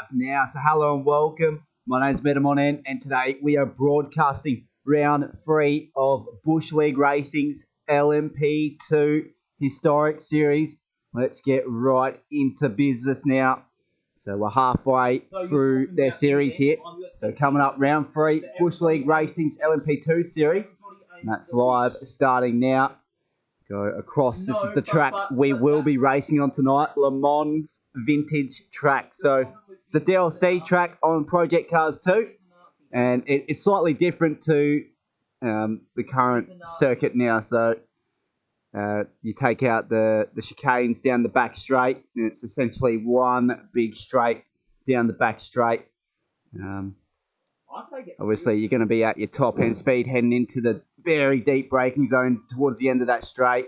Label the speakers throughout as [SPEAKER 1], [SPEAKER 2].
[SPEAKER 1] live now. So hello and welcome. My name's Metamon and today we are broadcasting round 3 of Bush League Racing's LMP2 historic series. Let's get right into business now. So we're halfway through their series here. So coming up round 3, Bush League Racing's LMP2 series. And that's live starting now. Go across. This is the track we will be racing on tonight, Le Mans Vintage Track. So it's a DLC track on Project Cars 2, and it's slightly different to the current circuit now. So you take out the chicanes down the back straight, and it's essentially one big straight down the back straight. Obviously, you're going to be at your top end speed heading into the very deep braking zone towards the end of that straight.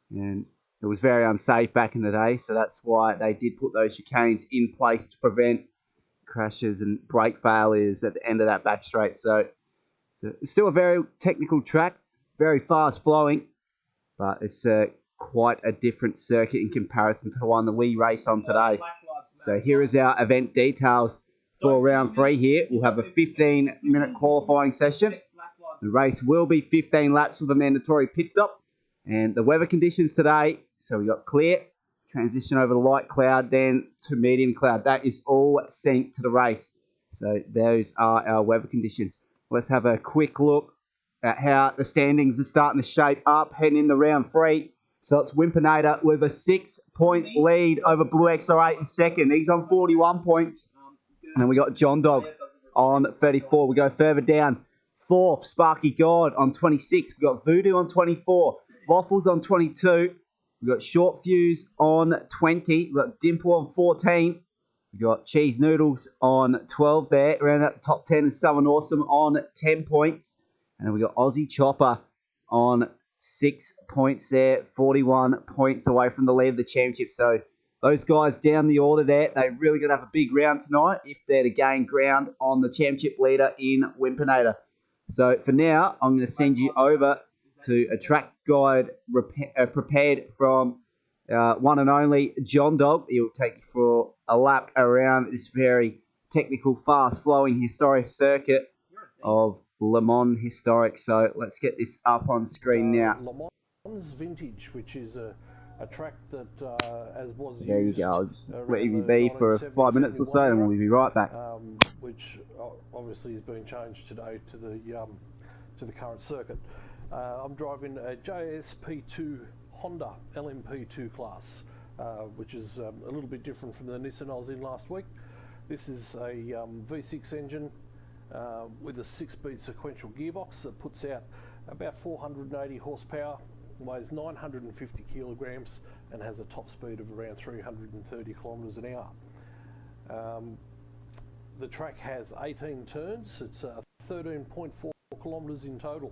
[SPEAKER 1] And it was very unsafe back in the day, so that's why they did put those chicanes in place to prevent crashes and brake failures at the end of that back straight. So it's still a very technical track, very fast flowing, but it's quite a different circuit in comparison to the one that we race on today. So here is our event details. For round 3 here, we'll have a 15-minute qualifying session. The race will be 15 laps with a mandatory pit stop. And the weather conditions today, so we got clear, transition over to light cloud, then to medium cloud. That is all synced to the race. So those are our weather conditions. Let's have a quick look at how the standings are starting to shape up heading into round 3. So it's Wimpinator with a 6-point lead over Blue XR8 in second. He's on 41 points. And then we got John Dog on 34. We go further down. 4th, Sparky God on 26. We got Voodoo on 24. Waffles on 22. We got Short Fuse on 20. We got Dimple on 14. We got Cheese Noodles on 12 there. Around that top 10 is Southern Awesome on 10 points. And then we got Aussie Chopper on 6 points there. 41 points away from the lead of the championship. So those guys down the order there, they're really going to have a big round tonight if they're to gain ground on the championship leader in Wimpinator. So for now, I'm going to send you over to a track guide prepared from one and only John Dog. He'll take you for a lap around this very technical, fast-flowing historic circuit of Le Mans Historic. So let's get this up on screen now.
[SPEAKER 2] Le Mans Vintage, which is a track that as was
[SPEAKER 1] there
[SPEAKER 2] used.
[SPEAKER 1] There you go. I'll just let you be for 5 minutes or so, and we'll be right back.
[SPEAKER 2] Which obviously is being changed today to the current circuit. I'm driving a JSP2 Honda LMP2 class, which is a little bit different from the Nissan I was in last week. This is a V6 engine with a 6-speed sequential gearbox that puts out about 480 horsepower, weighs 950 kilograms, and has a top speed of around 330 kilometers an hour. The track has 18 turns. It's 13.4 kilometers in total.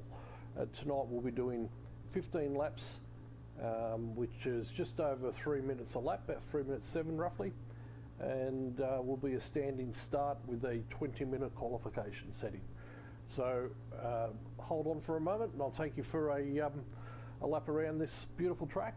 [SPEAKER 2] Tonight we'll be doing 15 laps, which is just over 3 minutes a lap, about 3 minutes 7 roughly, and will be a standing start with a 20-minute qualification setting. So hold on for a moment and I'll take you for a lap around this beautiful track.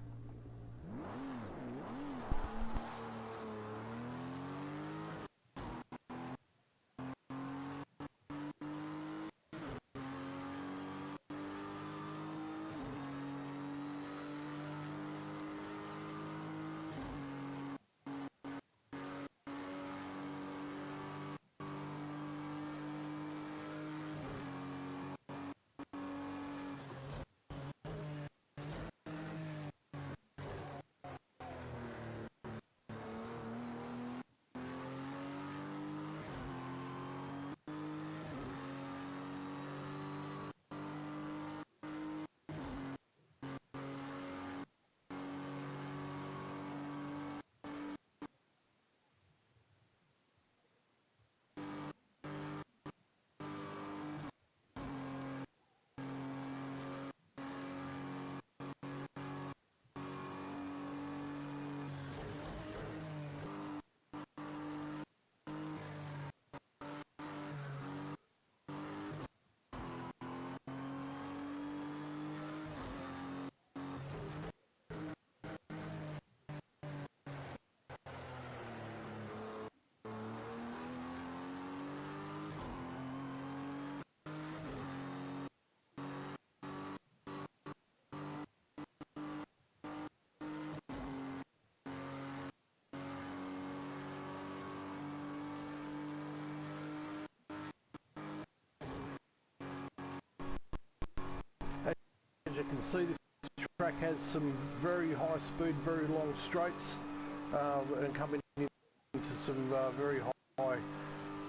[SPEAKER 2] as you can see, this track has some very high speed, very long straights, and coming into some very high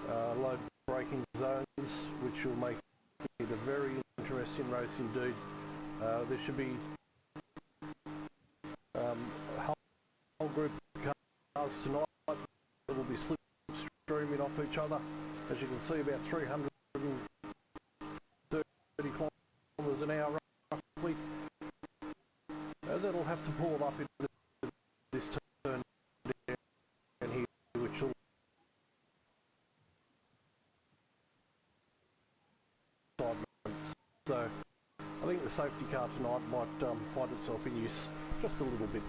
[SPEAKER 2] low braking zones, which will make it a very interesting race indeed. There should be a whole group of cars tonight that will be slipstreaming off each other. As you can see, about 330 kilometres an hour roughly. That'll have to pull up into this turn down here, which will so I think the safety car tonight might find itself in use just a little bit.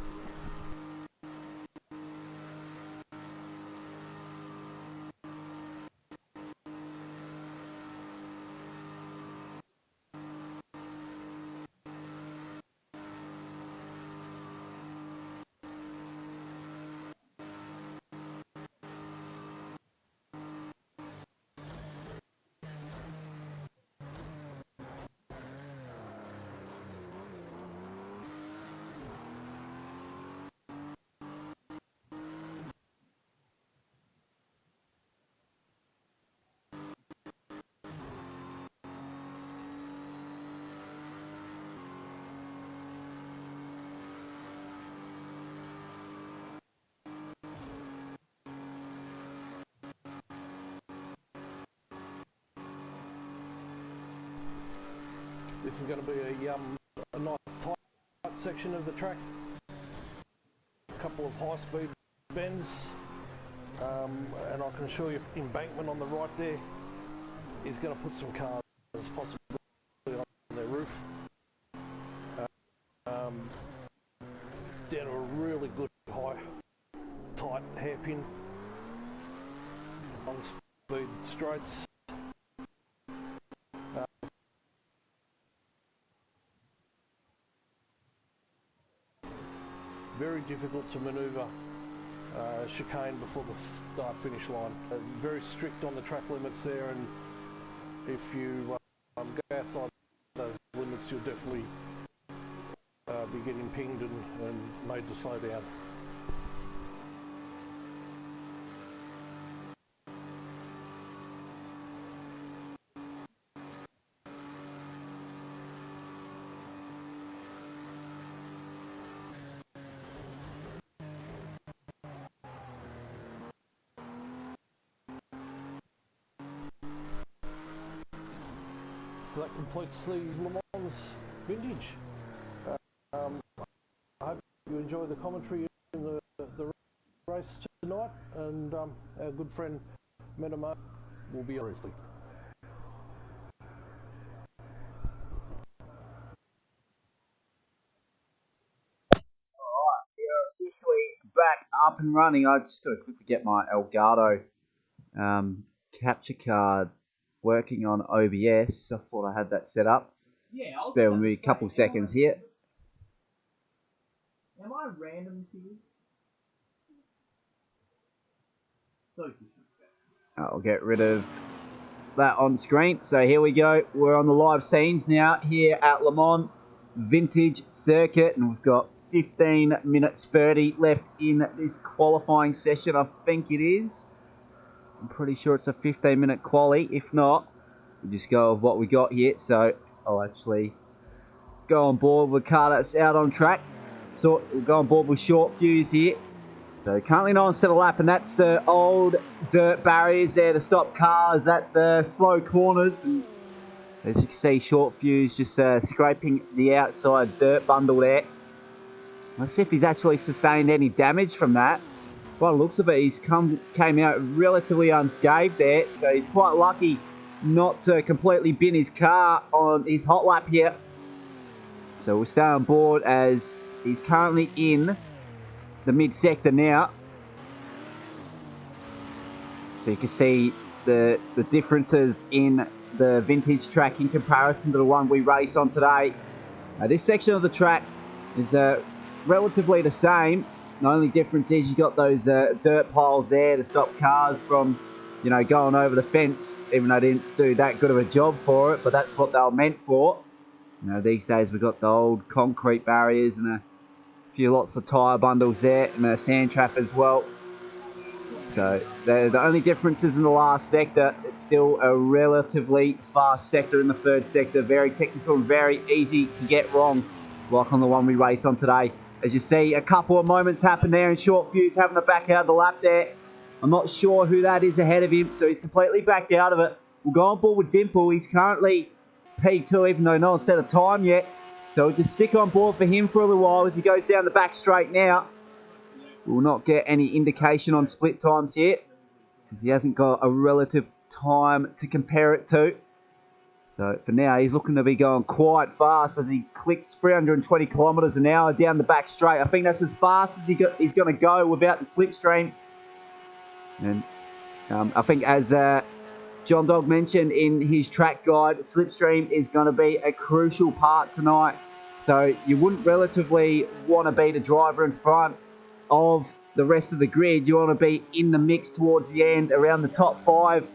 [SPEAKER 2] This is going to be a nice tight section of the track. A couple of high-speed bends, and I can assure you, embankment on the right there is going to put some cars possibly on their roof. Down to a really good high, tight hairpin, long-speed straights. Very difficult to manoeuvre chicane before the start-finish line. Very strict on the track limits there, and if you go outside those limits, you'll definitely be getting pinged and made to slow down. So that completes the Le Mans Vintage. I hope you enjoy the commentary in the race tonight, and our good friend Menamo will be briefly.
[SPEAKER 1] Alright, we are officially back up and running. I just got to quickly get my Elgato capture card working on OBS. I thought I had that set up.
[SPEAKER 3] Yeah,
[SPEAKER 1] Just bear with me a couple seconds here.
[SPEAKER 3] Am I random to you?
[SPEAKER 1] I'll get rid of that on screen. So here we go. We're on the live scenes now here at Le Mans Vintage Circuit, and we've got 15 minutes 30 left in this qualifying session. I think it is. I'm pretty sure it's a 15-minute quali. If not, we'll just go with what we got here. So I'll actually go on board with a car that's out on track. So we'll go on board with short fuse here. So currently no one's set a lap, and that's the old dirt barriers there to stop cars at the slow corners. And as you can see, short fuse just scraping the outside dirt bundle there. Let's see if he's actually sustained any damage from that. By the looks of it, he's came out relatively unscathed there, so he's quite lucky not to completely bin his car on his hot lap here. So we'll stay on board as he's currently in the mid-sector now. So you can see the differences in the vintage track in comparison to the one we race on today. This section of the track is relatively the same. The only difference is you've got those dirt piles there to stop cars from, you know, going over the fence, even though they didn't do that good of a job for it, but that's what they were meant for. You know, these days we've got the old concrete barriers and a few lots of tyre bundles there and a sand trap as well. So the only difference is in the last sector. It's still a relatively fast sector in the third sector. Very technical and very easy to get wrong, like on the one we race on today. As you see, a couple of moments happen there in short fuse, having to back out of the lap there. I'm not sure who that is ahead of him, so he's completely backed out of it. We'll go on board with Dimple. He's currently P2, even though no one's set a time yet. So we'll just stick on board for him for a little while as he goes down the back straight now. We'll not get any indication on split times yet, because he hasn't got a relative time to compare it to. So for now, he's looking to be going quite fast as he clicks 320 kilometres an hour down the back straight. I think that's as fast as he's going to go without the slipstream. And I think as John Dog mentioned in his track guide, slipstream is going to be a crucial part tonight. So you wouldn't relatively want to be the driver in front of the rest of the grid. You want to be in the mix towards the end, around the top 5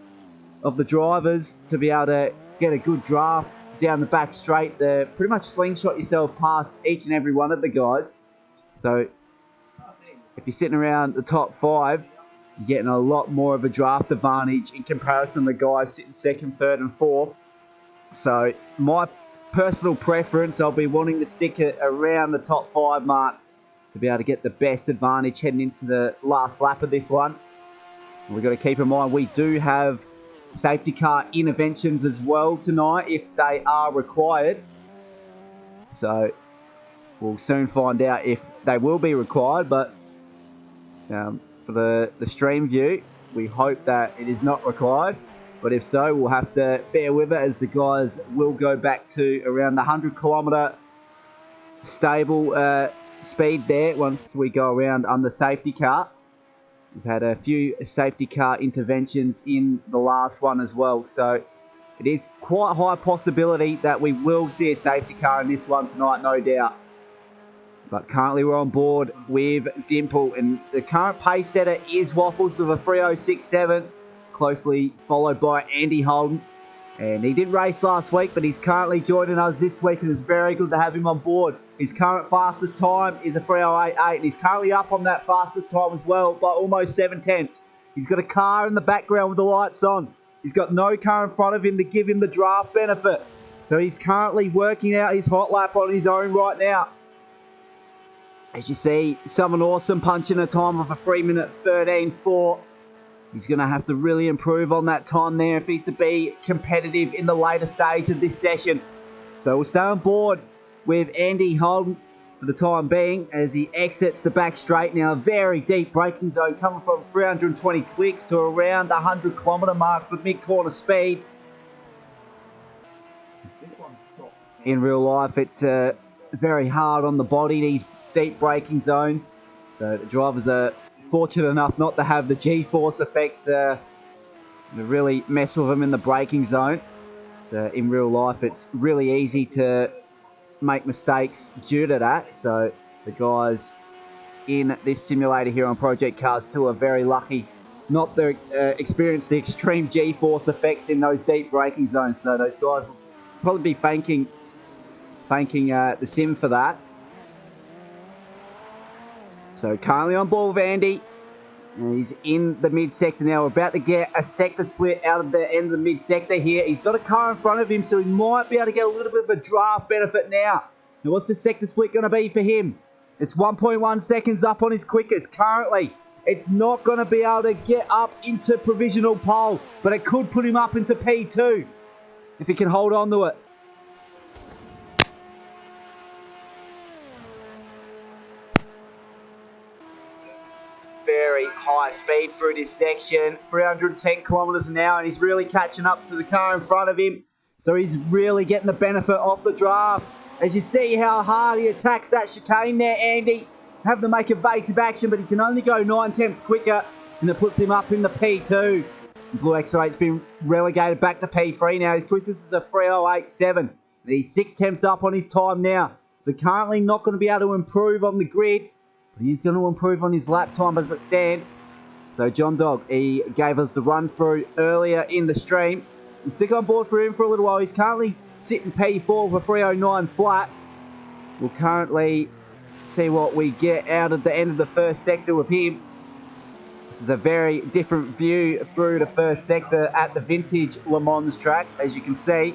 [SPEAKER 1] of the drivers, to be able to get a good draft down the back straight. Pretty much slingshot yourself past each and every one of the guys. So if you're sitting around the top 5, you're getting a lot more of a draft advantage in comparison to the guys sitting 2nd, 3rd and 4th. So my personal preference, I'll be wanting to stick it around the top 5 mark to be able to get the best advantage heading into the last lap of this one. And we've got to keep in mind we do have safety car interventions as well tonight if they are required. So we'll soon find out if they will be required, but for the stream view, we hope that it is not required. But if so, we'll have to bear with it, as the guys will go back to around the 100 kilometre stable speed there once we go around on the safety car. We've had a few safety car interventions in the last one as well, so it is quite a high possibility that we will see a safety car in this one tonight, no doubt. But currently we're on board with Dimple, and the current pace setter is Waffles with a 3:06.7, closely followed by Andy Holden. And he didn't race last week, but he's currently joining us this week, and it's very good to have him on board. His current fastest time is a 3:08.8, and he's currently up on that fastest time as well by almost 7 tenths. He's got a car in the background with the lights on. He's got no car in front of him to give him the draft benefit. So he's currently working out his hot lap on his own right now. As you see, someone awesome punching a time of a 3:13.4. He's going to have to really improve on that time there if he's to be competitive in the later stage of this session. So we'll stay on board with Andy Holden for the time being as he exits the back straight now. Very deep braking zone coming from 320 clicks to around the 100 kilometre mark for mid-corner speed. In real life, it's very hard on the body, these deep braking zones. So the drivers are fortunate enough not to have the G-force effects to really mess with them in the braking zone. So in real life, it's really easy to make mistakes due to that. So the guys in this simulator here on Project Cars 2 are very lucky not to experience the extreme G-force effects in those deep braking zones. So those guys will probably be thanking the sim for that. So currently on board with Andy. And he's in the mid-sector now. We're about to get a sector split out of the end of the mid-sector here. He's got a car in front of him, so he might be able to get a little bit of a draft benefit now. Now, what's the sector split going to be for him? It's 1.1 seconds up on his quickest currently. It's not going to be able to get up into provisional pole, but it could put him up into P2 if he can hold on to it. Very high speed through this section, 310 kilometers an hour, and he's really catching up to the car in front of him. So he's really getting the benefit of the draft. As you see how hard he attacks that chicane there, Andy. Having to make evasive action, but he can only go 9 tenths quicker, and it puts him up in the P2. Blue X-Rate's been relegated back to P3 now. His quickest is a 3:08.7, and he's 6 tenths up on his time now. So currently not going to be able to improve on the grid, but he's going to improve on his lap time as it stands. So John Dog, he gave us the run through earlier in the stream. We'll stick on board for him for a little while. He's currently sitting P4 for 309 flat. We'll currently see what we get out of the end of the first sector with him. This is a very different view through the first sector at the vintage Le Mans track. As you can see,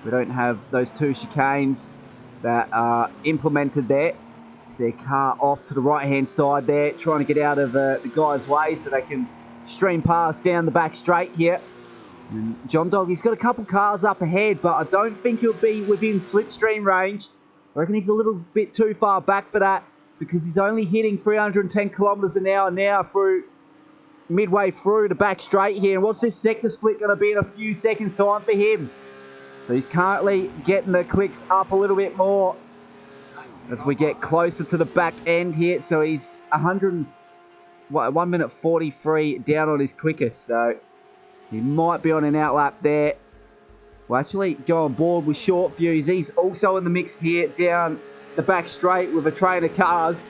[SPEAKER 1] we don't have those two chicanes that are implemented there. See a car off to the right hand side there, trying to get out of the guy's way so they can stream past down the back straight here. And John Dog, he's got a couple cars up ahead, but I don't think he'll be within slipstream range. I reckon he's a little bit too far back for that, because he's only hitting 310 kilometers an hour now through midway through the back straight here. And what's this sector split going to be in a few seconds time for him? So he's currently getting the clicks up a little bit more as we get closer to the back end here. So he's 1 minute 43 down on his quickest, so he might be on an outlap there. We'll actually go on board with Short Fuse. He's also in the mix here down the back straight with a train of cars.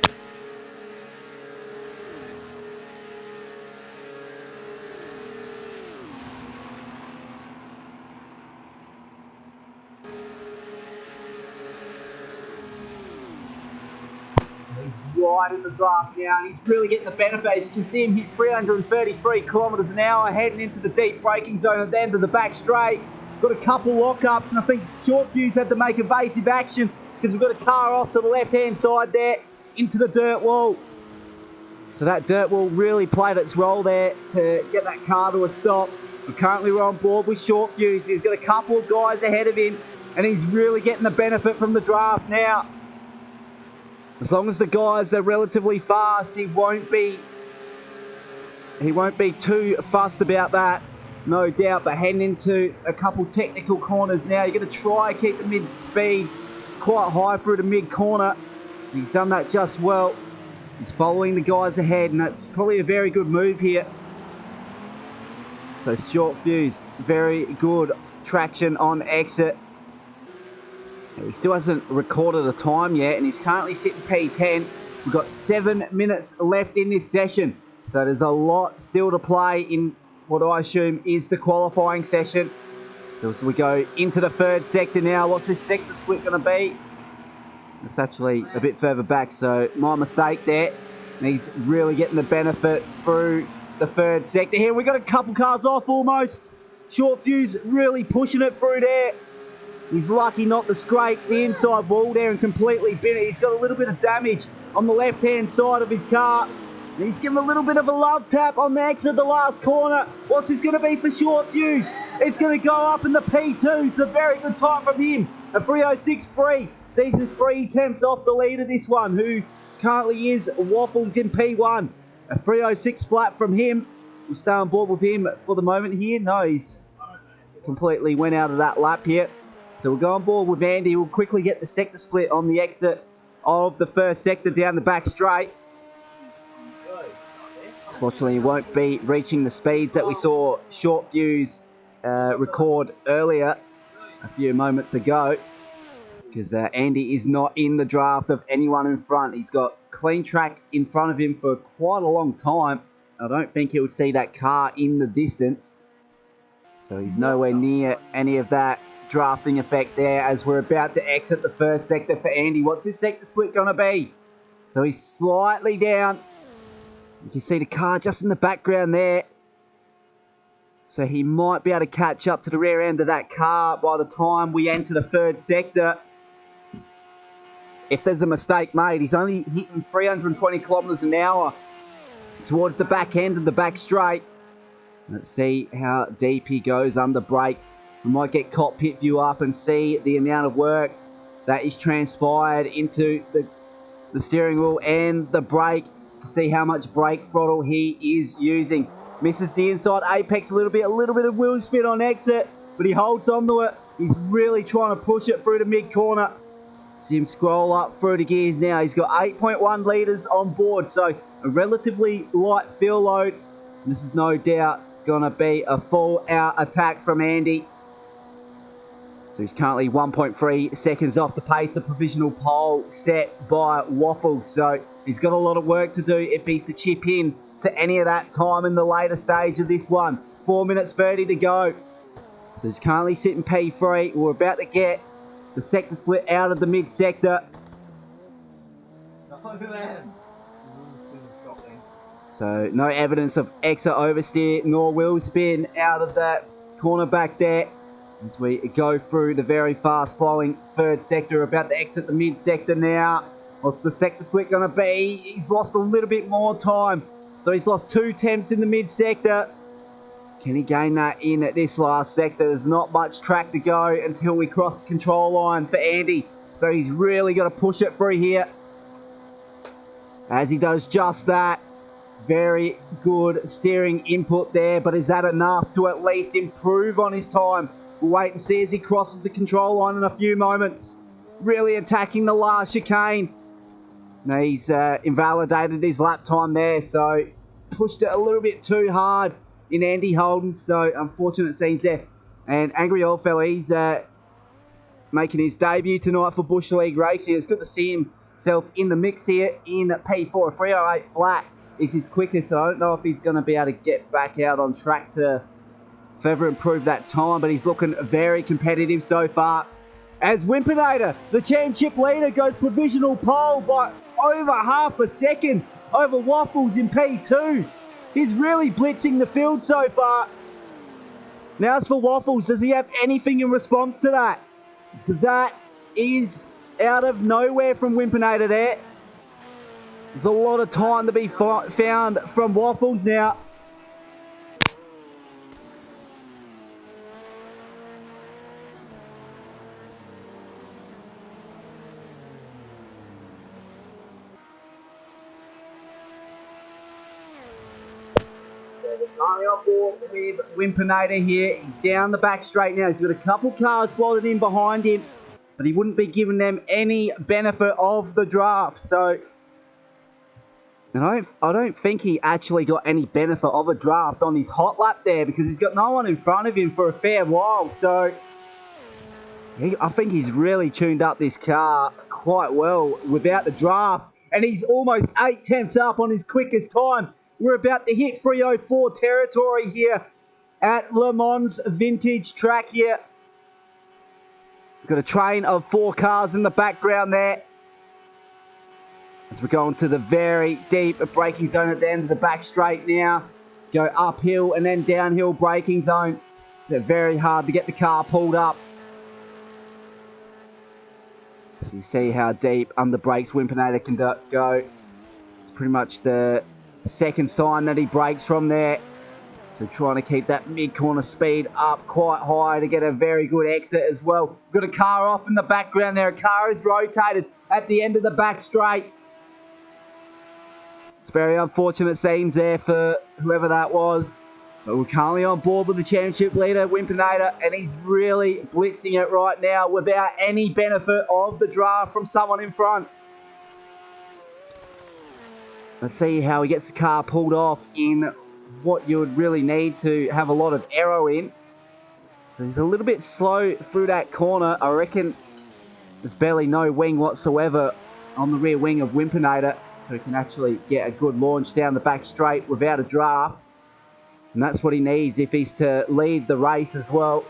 [SPEAKER 1] Right in the draft now, and he's really getting the benefit. As you can see him hit 333 kilometers an hour heading into the deep braking zone at the end of the back straight. Got a couple lockups, and I think Short Fuse had to make evasive action because we've got a car off to the left hand side there into the dirt wall. So that dirt wall really played its role there to get that car to a stop. And currently we're on board with Short Fuse. He's got a couple of guys ahead of him, and he's really getting the benefit from the draft now. As long as the guys are relatively fast, he won't be too fussed about that, no doubt. But heading into a couple technical corners now, you're going to try and keep the mid speed quite high through the mid corner. He's done that just well. He's following the guys ahead, and that's probably a very good move here. So Short Fuse, very good traction on exit. He still hasn't recorded a time yet, and he's currently sitting P10. We've got 7 minutes left in this session, so there's a lot still to play in what I assume is the qualifying session. So as we go into the third sector now, what's this sector split going to be? It's actually a bit further back, so my mistake there. And he's really getting the benefit through the third sector here. We've got a couple cars off almost. Short Fuse really pushing it through there. He's lucky not to scrape the inside wall there and completely bin it. He's got a little bit of damage on the left-hand side of his car. And he's given a little bit of a love tap on the exit of the last corner. What's this going to be for Short Fuse? It's going to go up in the P2. It's a very good time from him. A 306.3. Season 3 tenths off the leader, this one, who currently is Waffles in P1. A 306 flat from him. We'll stay on board with him for the moment here. No, he's completely went out of that lap here. So we'll go on board with Andy. We'll quickly get the sector split on the exit of the first sector down the back straight. Unfortunately, he won't be reaching the speeds that we saw Short Fuse record earlier a few moments ago, because Andy is not in the draft of anyone in front. He's got clean track in front of him for quite a long time. I don't think he'll see that car in the distance. So he's nowhere near any of that drafting effect there as we're about to exit the first sector for Andy. What's this sector split going to be? So he's slightly down. You can see the car just in the background there. So he might be able to catch up to the rear end of that car by the time we enter the third sector. If there's a mistake made, he's only hitting 320 kilometers an hour towards the back end of the back straight. Let's see how deep he goes under brakes. We might get cockpit view up and see the amount of work that is transpired into the steering wheel and the brake to see how much brake throttle he is using. Misses the inside apex a little bit of wheel spin on exit, but he holds on to it. He's really trying to push it through the mid corner. See him scroll up through the gears now. He's got 8.1 litres on board, so a relatively light fuel load. And this is no doubt going to be a full out attack from Andy. So he's currently 1.3 seconds off the pace, the provisional pole set by Waffles. So he's got a lot of work to do if he's to chip in to any of that time in the later stage of this one. 4 minutes 30 to go. He's currently sitting P3. We're about to get the sector split out of the mid-sector. So no evidence of exit oversteer nor wheel spin out of that corner back there. As we go through the very fast flowing third sector, about to exit the mid-sector now. What's the sector split going to be? He's lost a little bit more time. So he's lost 2 tenths in the mid-sector. Can he gain that in at this last sector? There's not much track to go until we cross the control line for Andy. So he's really got to push it through here. As he does just that. Very good steering input there, but is that enough to at least improve on his time? We'll wait and see as he crosses the control line in a few moments. Really attacking the last chicane. Now he's invalidated his lap time there, so pushed it a little bit too hard in Andy Holden, so unfortunate scenes there. And Angry Old Fella, he's making his debut tonight for Bush League Racing. It's good to see himself in the mix here in P4. 308 flat is his quickest, so I don't know if he's going to be able to get back out on track to further improve that time, but he's looking very competitive so far. As Wimpinator, the championship leader, goes provisional pole by over half a second over Waffles in P2. He's really blitzing the field so far. Now as for Waffles, does he have anything in response to that? Because that is out of nowhere from Wimpinator there. There's a lot of time to be found from Waffles now. Currently on board with Wimpinator here. He's down the back straight now. He's got a couple cars slotted in behind him, but he wouldn't be giving them any benefit of the draft. So I don't think he actually got any benefit of a draft on his hot lap there, because he's got no one in front of him for a fair while. So I think he's really tuned up this car quite well without the draft, and he's almost 8 tenths up on his quickest time. We're about to hit 304 territory here at Le Mans Vintage track here. We've got a train of 4 cars in the background there. As we go into the very deep braking zone at the end of the back straight now. Go uphill and then downhill braking zone. So very hard to get the car pulled up. So you see how deep under brakes Wimpinator can go. It's pretty much the second sign that he brakes from there. So trying to keep that mid-corner speed up quite high to get a very good exit as well. Got a car off in the background there. A car is rotated at the end of the back straight. It's very unfortunate scenes there for whoever that was. But we're currently on board with the championship leader, Wimpinator, and he's really blitzing it right now without any benefit of the draft from someone in front. Let's see how he gets the car pulled off in what you would really need to have a lot of aero in. So he's a little bit slow through that corner. I reckon there's barely no wing whatsoever on the rear wing of Wimpinator, so he can actually get a good launch down the back straight without a draft. And that's what he needs if he's to lead the race as well.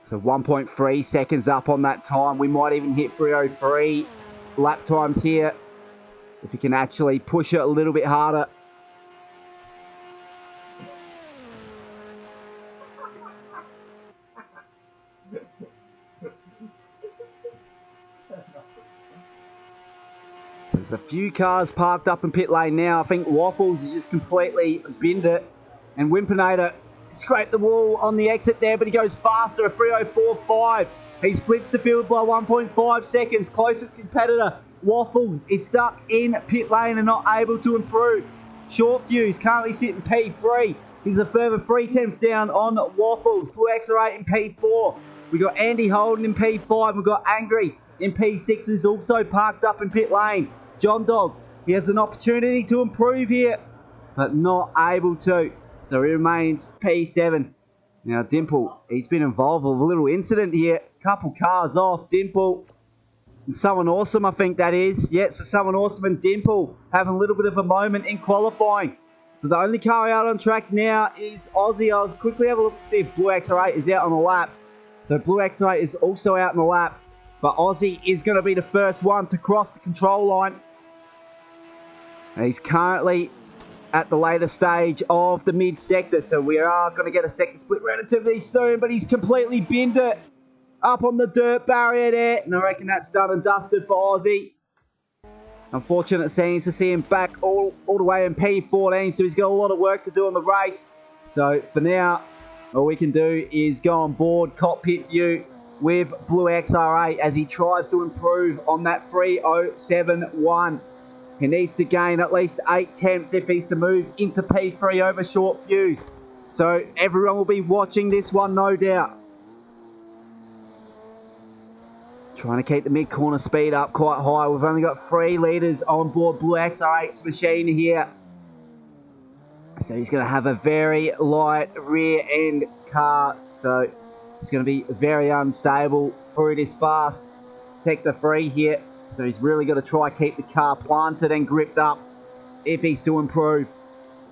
[SPEAKER 1] So 1.3 seconds up on that time. We might even hit 303 lap times here if he can actually push it a little bit harder. So there's a few cars parked up in pit lane now. I think Waffles has just completely binned it, and Wimpinator scraped the wall on the exit there, but he goes faster, a 304.5. He's blitzed the field by 1.5 seconds. Closest competitor, Waffles, is stuck in pit lane and not able to improve. Short Fuse currently sitting P3. He's a further 3 tenths down on Waffles. Blue X8 in P4. We've got Andy Holden in P5. We've got Angry in P6, who's also parked up in pit lane. John Dog, he has an opportunity to improve here, but not able to. So he remains P7. Now Dimple, he's been involved with a little incident here. Couple cars off. Dimple Someone Awesome, I think that is. Yeah, so Someone Awesome and Dimple having a little bit of a moment in qualifying. So the only car out on track now is Aussie. I'll quickly have a look to see if Blue XR8 is out on the lap. So Blue XR8 is also out on the lap. But Aussie is going to be the first one to cross the control line. And he's currently at the later stage of the mid-sector. So we are going to get a second split relatively soon. But he's completely binned it up on the dirt barrier there. And I reckon that's done and dusted for Aussie. Unfortunate scenes to see him back all the way in P14. So he's got a lot of work to do on the race. So for now, all we can do is go on board cockpit view with Blue XR8 as he tries to improve on that 3:07.1. He needs to gain at least 8 tenths if he's to move into P3 over short fuse. So everyone will be watching this one, no doubt. Trying to keep the mid-corner speed up quite high. We've only got 3 litres on board Blue XR8's machine here. So he's going to have a very light rear end car. So it's going to be very unstable through this fast sector 3 here. So he's really got to try keep the car planted and gripped up if he's to improve.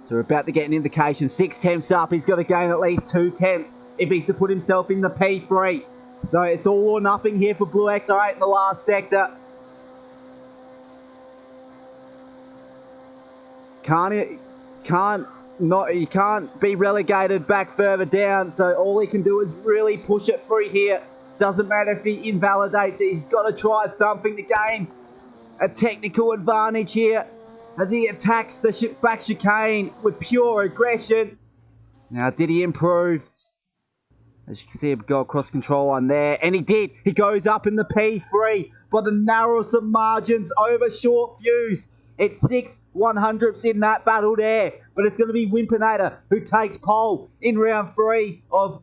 [SPEAKER 1] So we're about to get an indication. 6 tenths up. He's got to gain at least 2 tenths if he's to put himself in the P3. So it's all or nothing here for Blue XR8 in the last sector. You can't be relegated back further down. So all he can do is really push it through here. Doesn't matter if he invalidates it. He's got to try something to gain a technical advantage here as he attacks the back chicane with pure aggression. Now, did he improve? As you can see him go across control line there. And he did. He goes up in the P3 by the narrowest of margins over short fuse. It's 6/100ths in that battle there. But it's going to be Wimpinator who takes pole in round 3 of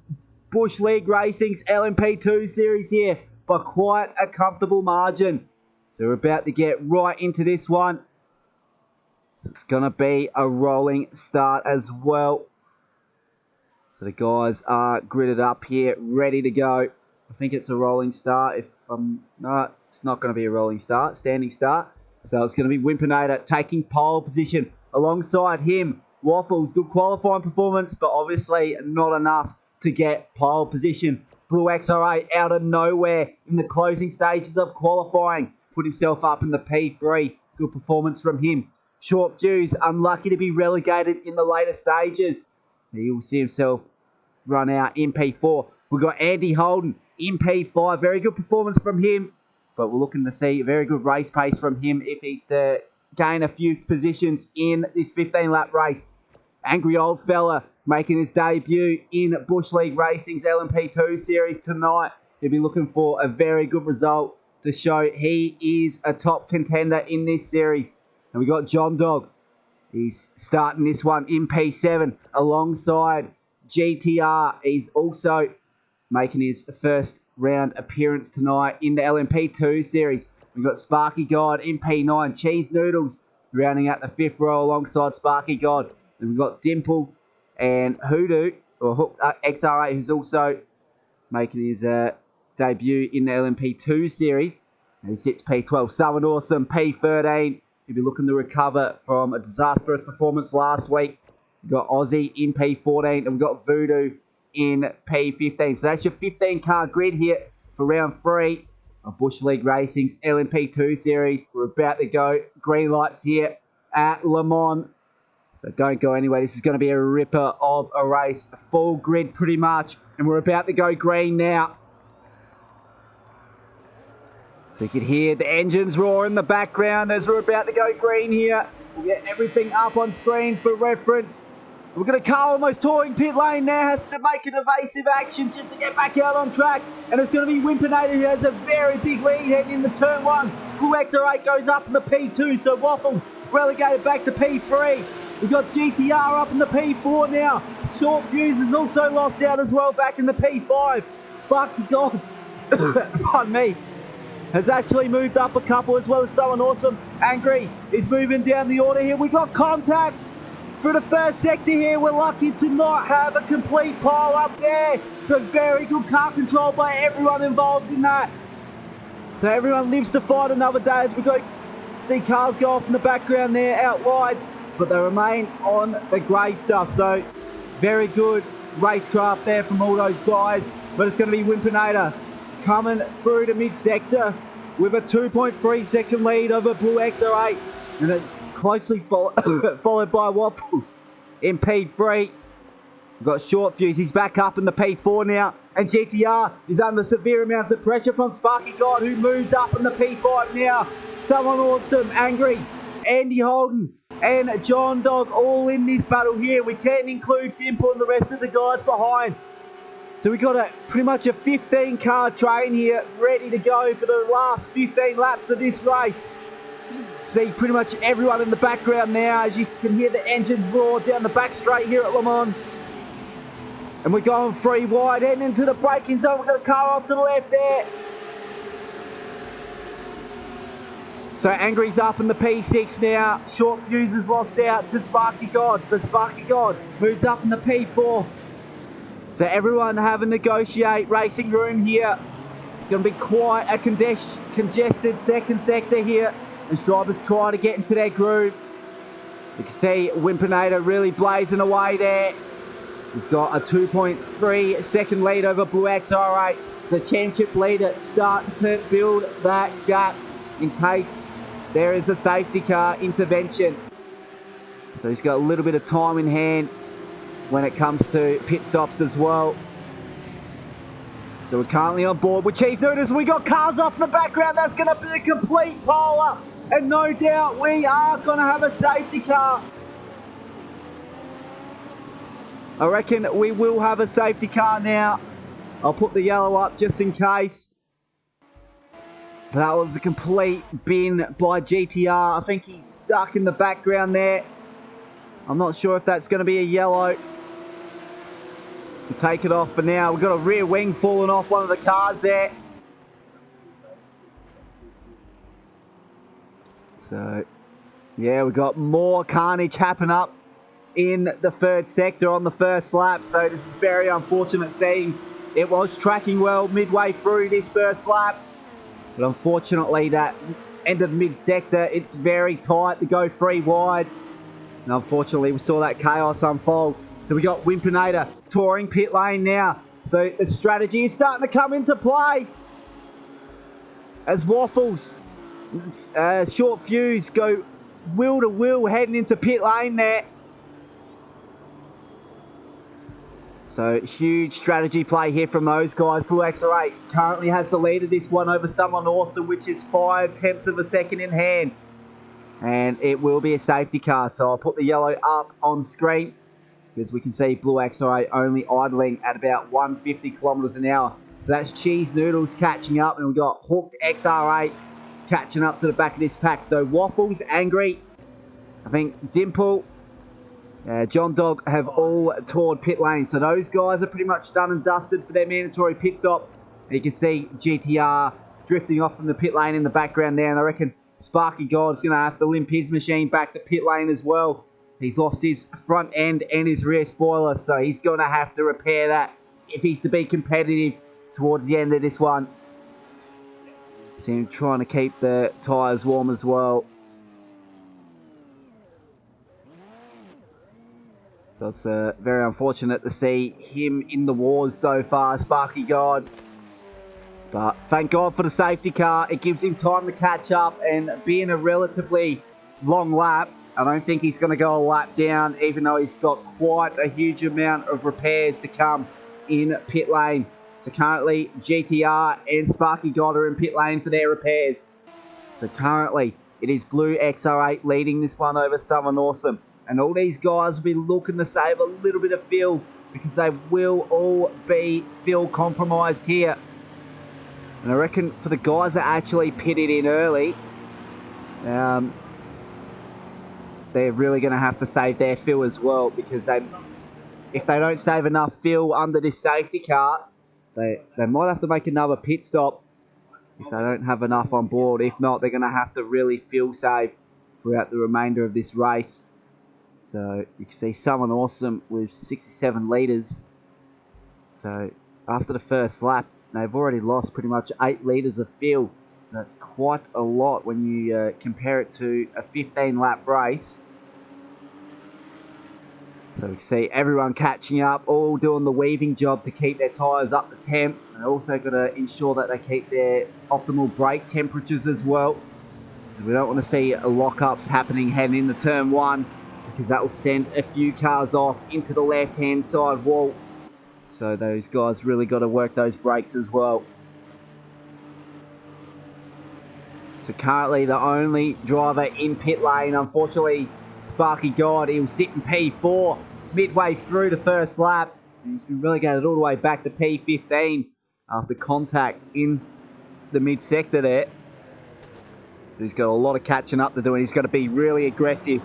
[SPEAKER 1] Bush League Racing's LMP2 series here by quite a comfortable margin. So we're about to get right into this one. So it's going to be a rolling start as well. So the guys are gridded up here, ready to go. I think it's a rolling start. No, it's not going to be a rolling start, standing start. So it's going to be Wimpinator taking pole position alongside him. Waffles, good qualifying performance, but obviously not enough to get pole position. Blue XR8 out of nowhere in the closing stages of qualifying. Put himself up in the P3. Good performance from him. Short fuse, unlucky to be relegated in the later stages. He will see himself run out in P4. We've got Andy Holden in P5. Very good performance from him. But we're looking to see a very good race pace from him if he's to gain a few positions in this 15-lap race. Angry Old Fella making his debut in Bush League Racing's LMP2 series tonight. He'll be looking for a very good result to show he is a top contender in this series. And we got John Dog. He's starting this one in P7 alongside GTR. He's also making his first round appearance tonight in the LMP2 series. We've got Sparky God in P9. Cheese Noodles rounding out the 5th row alongside Sparky God. And we've got Dimple and Hoodoo, or XR8, who's also making his debut in the LMP2 series. And he sits P12. Someone Awesome, P13. He'll be looking to recover from a disastrous performance last week. We've got Aussie in P14, and we've got Voodoo in P15. So that's your 15-car grid here for round 3 of Bush League Racing's LMP2 series. We're about to go green lights here at Le Mans. So don't go anywhere. This is going to be a ripper of a race. A full grid pretty much. And we're about to go green now. So you can hear the engines roar in the background as we're about to go green here. We'll get everything up on screen for reference. We've got a car almost touring pit lane now. Has to make an evasive action just to get back out on track. And it's going to be Wimpinator who has a very big lead heading into turn 1. Blue XR8 goes up in the P2. So Waffles relegated back to P3. We've got GTR up in the P4 now. Short Fuse is also lost out as well back in the P5. Sparky God, pardon me, has actually moved up a couple as well as Someone Awesome. Angry is moving down the order here. We've got contact for the first sector here. We're lucky to not have a complete pile up there. So very good car control by everyone involved in that. So everyone lives to fight another day as we go see cars go off in the background there out wide, but they remain on the grey stuff. So very good racecraft there from all those guys. But it's going to be Wimpinator coming through to mid-sector with a 2.3 second lead over Blue XR8, and it's closely followed by Waffles in P3. We've got Short Fuse, he's back up in the P4 now, and GTR is under severe amounts of pressure from Sparky God, who moves up in the P5 now. Someone awesome, Angry, Andy Holden, and John Dog all in this battle here. We can't include Dimple and the rest of the guys behind. So we've got pretty much a 15-car train here ready to go for the last 15 laps of this race. See pretty much everyone in the background now as you can hear the engines roar down the back straight here at Le Mans. And we're going 3 wide, heading into the braking zone. We've got a car off to the left there. So Angry's up in the P6 now. Short Fuse has lost out to Sparky God. So Sparky God moves up in the P4. So everyone having negotiate racing room here. It's going to be quite a congested second sector here as drivers try to get into their groove. You can see Wimpinator really blazing away there. He's got a 2.3 second lead over Blue XR8. So championship leader starting to build that gap in case there is a safety car intervention. So he's got a little bit of time in hand when it comes to pit stops as well. So we're currently on board with Cheese Noodles. We got cars off in the background. That's going to be a complete polar. And no doubt we are going to have a safety car. I reckon we will have a safety car now. I'll put the yellow up just in case. That was a complete bin by GTR. I think he's stuck in the background there. I'm not sure if that's going to be a yellow. We'll take it off for now. We've got a rear wing falling off one of the cars there. So, yeah, we've got more carnage happen up in the third sector on the first lap. So this is very unfortunate scenes. It was tracking well midway through this first lap. But unfortunately, that end of mid-sector, it's very tight to go 3 wide. And unfortunately, we saw that chaos unfold. So we got Wimpinator touring pit lane now. So the strategy is starting to come into play. As Waffles, Short Fuse go wheel to wheel heading into pit lane there. So huge strategy play here from those guys. Blue XR8 currently has the lead of this one over Someone Awesome, which is 5/10 of a second in hand. And it will be a safety car. So I'll put the yellow up on screen because we can see Blue XR8 only idling at about 150 kilometers an hour. So that's Cheese Noodles catching up, and we've got Hooked XR8 catching up to the back of this pack. So Waffles, Angry, I think Dimple, John Dog have all toured pit lane. So those guys are pretty much done and dusted for their mandatory pit stop. And you can see GTR drifting off from the pit lane in the background there. And I reckon Sparky God's going to have to limp his machine back to pit lane as well. He's lost his front end and his rear spoiler. So he's going to have to repair that if he's to be competitive towards the end of this one. See him trying to keep the tyres warm as well. So it's very unfortunate to see him in the wars so far, Sparky God. But thank God for the safety car. It gives him time to catch up, and being a relatively long lap, I don't think he's going to go a lap down, even though he's got quite a huge amount of repairs to come in pit lane. So currently GTR and Sparky God are in pit lane for their repairs. So currently it is Blue XR8 leading this one over Someone Awesome. And all these guys will be looking to save a little bit of fuel because they will all be fuel compromised here. And I reckon for the guys that actually pitted in early, they're really going to have to save their fuel as well, because if they don't save enough fuel under this safety car, they might have to make another pit stop if they don't have enough on board. If not, they're going to have to really fuel save throughout the remainder of this race. So you can see Someone Awesome with 67 litres. So after the first lap, they've already lost pretty much 8 litres of fuel. So that's quite a lot when you compare it to a 15-lap race. So we can see everyone catching up, all doing the weaving job to keep their tyres up to temp. And also got to ensure that they keep their optimal brake temperatures as well. So we don't want to see lock-ups happening heading into turn 1, because that will send a few cars off into the left-hand side wall. So those guys really got to work those brakes as well. So currently the only driver in pit lane, unfortunately, Sparky God, he'll sit in P4 midway through the first lap. And he's been relegated all the way back to P15 after contact in the mid-sector there. So he's got a lot of catching up to do, and he's got to be really aggressive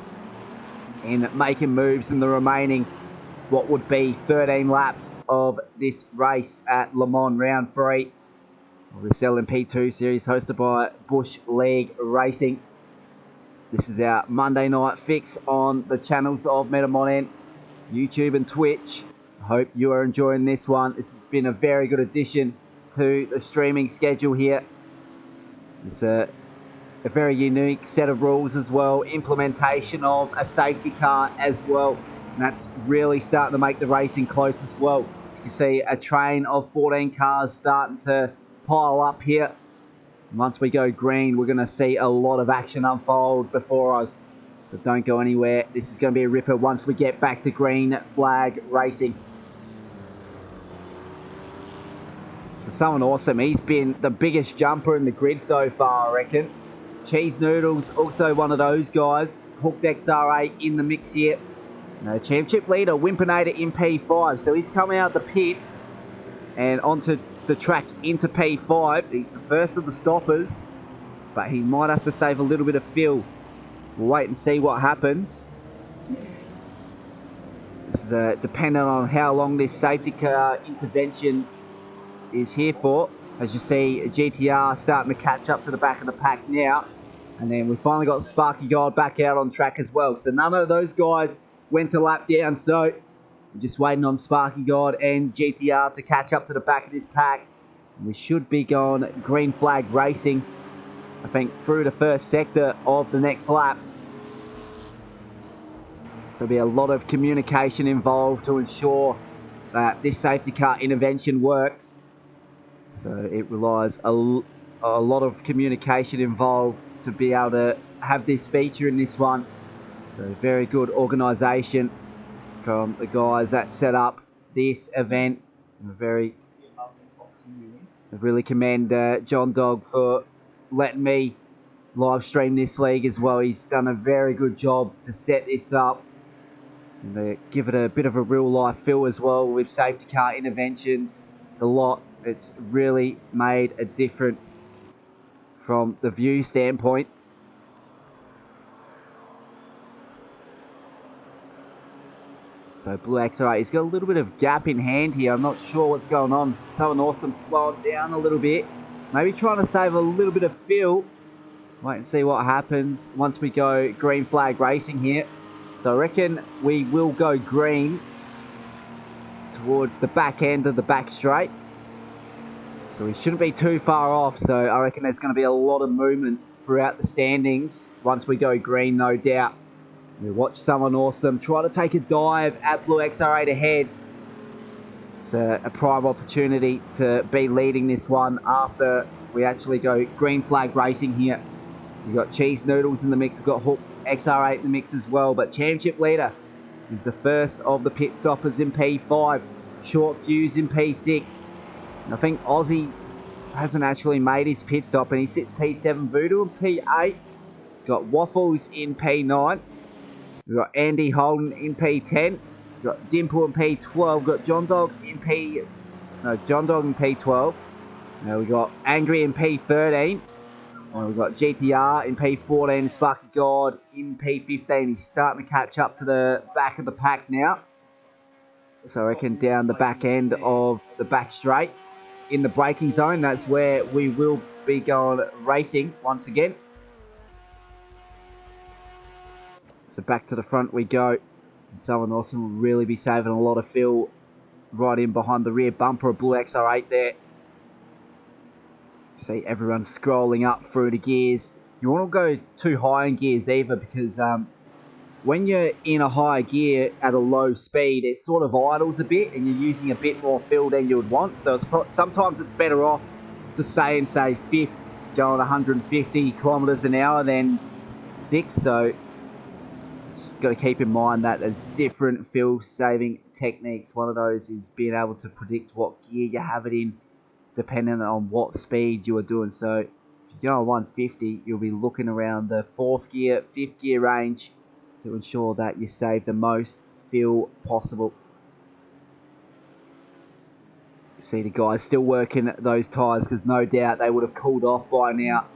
[SPEAKER 1] in making moves in the remaining, what would be 13 laps of this race at Le Mans Round 3. This LMP2 series hosted by Bush League Racing. This is our Monday night fix on the channels of MetaModN, YouTube and Twitch. I hope you are enjoying this one. This has been a very good addition to the streaming schedule here. It's a very unique set of rules as well. Implementation of a safety car as well. And that's really starting to make the racing close as well. You can see a train of 14 cars starting to pile up here. Once we go green, we're going to see a lot of action unfold before us. So don't go anywhere. This is going to be a ripper once we get back to green flag racing. So someone awesome. He's been the biggest jumper in the grid so far, I reckon. Cheese Noodles, also one of those guys. Hooked XR8 in the mix here. Championship leader, Wimpinator in P5. So he's coming out the pits and onto the track into P5. He's the first of the stoppers, but he might have to save a little bit of fuel. We'll wait and see what happens. This is dependent on how long this safety car intervention is here for. As you see, GTR starting to catch up to the back of the pack now. And then we finally got Sparky God back out on track as well. So none of those guys went to lap down. So we're just waiting on Sparky God and GTR to catch up to the back of this pack. We should be going green flag racing, I think, through the first sector of the next lap. So there'll be a lot of communication involved to ensure that this safety car intervention works. So it relies a lot of communication involved to be able to have this feature in this one. So very good organisation from the guys that set up this event. I really commend John Dog for letting me live stream this league as well. He's done a very good job to set this up. And they give it a bit of a real life feel as well with safety car interventions. The lot, it's really made a difference from the view standpoint. So Blue XR8, he's got a little bit of gap in hand here. I'm not sure what's going on. Someone awesome slowing down a little bit. Maybe trying to save a little bit of fuel. Wait and see what happens once we go green flag racing here. So I reckon we will go green towards the back end of the back straight. So we shouldn't be too far off. So I reckon there's going to be a lot of movement throughout the standings once we go green, no doubt. We watch someone awesome try to take a dive at Blue XR8 ahead. It's a prime opportunity to be leading this one after we actually go green flag racing here. We've got Cheese Noodles in the mix. We've got Hook XR8 in the mix as well. But championship leader is the first of the pit stoppers in P5. Short Fuse in P6. And I think Aussie hasn't actually made his pit stop, and he sits P7. Voodoo in P8. Got Waffles in P9. We've got Andy Holden in P10. We've got Dimple in P12. We've got John Dog in P12. Now we've got Angry in P13. And we've got GTR in P14. Sparky God in P15. He's starting to catch up to the back of the pack now. So I reckon down the back end of the back straight in the braking zone, that's where we will be going racing once again. So back to the front we go. And someone awesome will really be saving a lot of fuel right in behind the rear bumper of Blue XR8 there. See everyone scrolling up through the gears. You want to go too high in gears either, because when you're in a high gear at a low speed, it sort of idles a bit and you're using a bit more fuel than you would want. So sometimes it's better off to say fifth, going 150 kilometers an hour than 6. So just got to keep in mind that there's different fuel saving techniques. One of those is being able to predict what gear you have it in, depending on what speed you are doing. So if you go 150, you'll be looking around the 4th gear, 5th gear range to ensure that you save the most fuel possible. You see the guys still working those tyres, because no doubt they would have cooled off by now.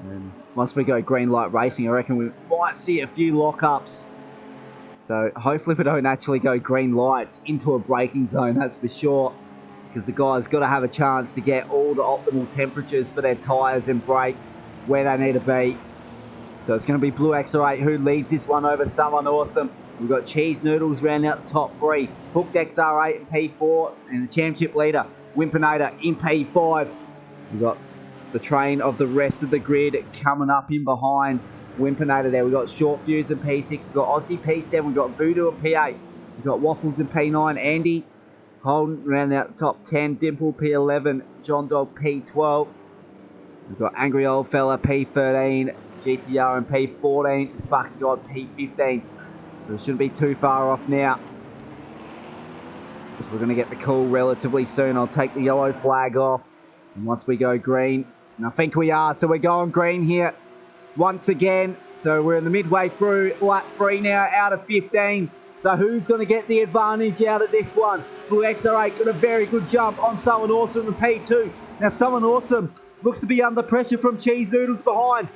[SPEAKER 1] And once we go green light racing, I reckon we might see a few lockups. So hopefully we don't actually go green lights into a braking zone, that's for sure, because the guys got to have a chance to get all the optimal temperatures for their tyres and brakes where they need to be. So it's going to be Blue XR8 who leads this one over Someone Awesome. We've got Cheese Noodles rounding out the top 3. Hooked XR8 in P4, and the championship leader, Wimpinator, in P5. We've got the train of the rest of the grid coming up in behind Wimpinator there. We've got Short Fuse in P6. We've got Aussie P7. We've got Voodoo in P8. We've got Waffles in P9. Andy Holden rounding out the top 10. Dimple P11. John Dog P12. We've got Angry Old Fella P13. GTR in P14, Sparky God P15. So it shouldn't be too far off now. So we're going to get the call relatively soon. I'll take the yellow flag off. And once we go green, and I think we are, so we're going green here once again. So we're in the midway through lap 3 now, out of 15. So who's going to get the advantage out of this one? Blue XR8 got a very good jump on Someone Awesome in P2. Now Someone Awesome looks to be under pressure from Cheese Noodles behind.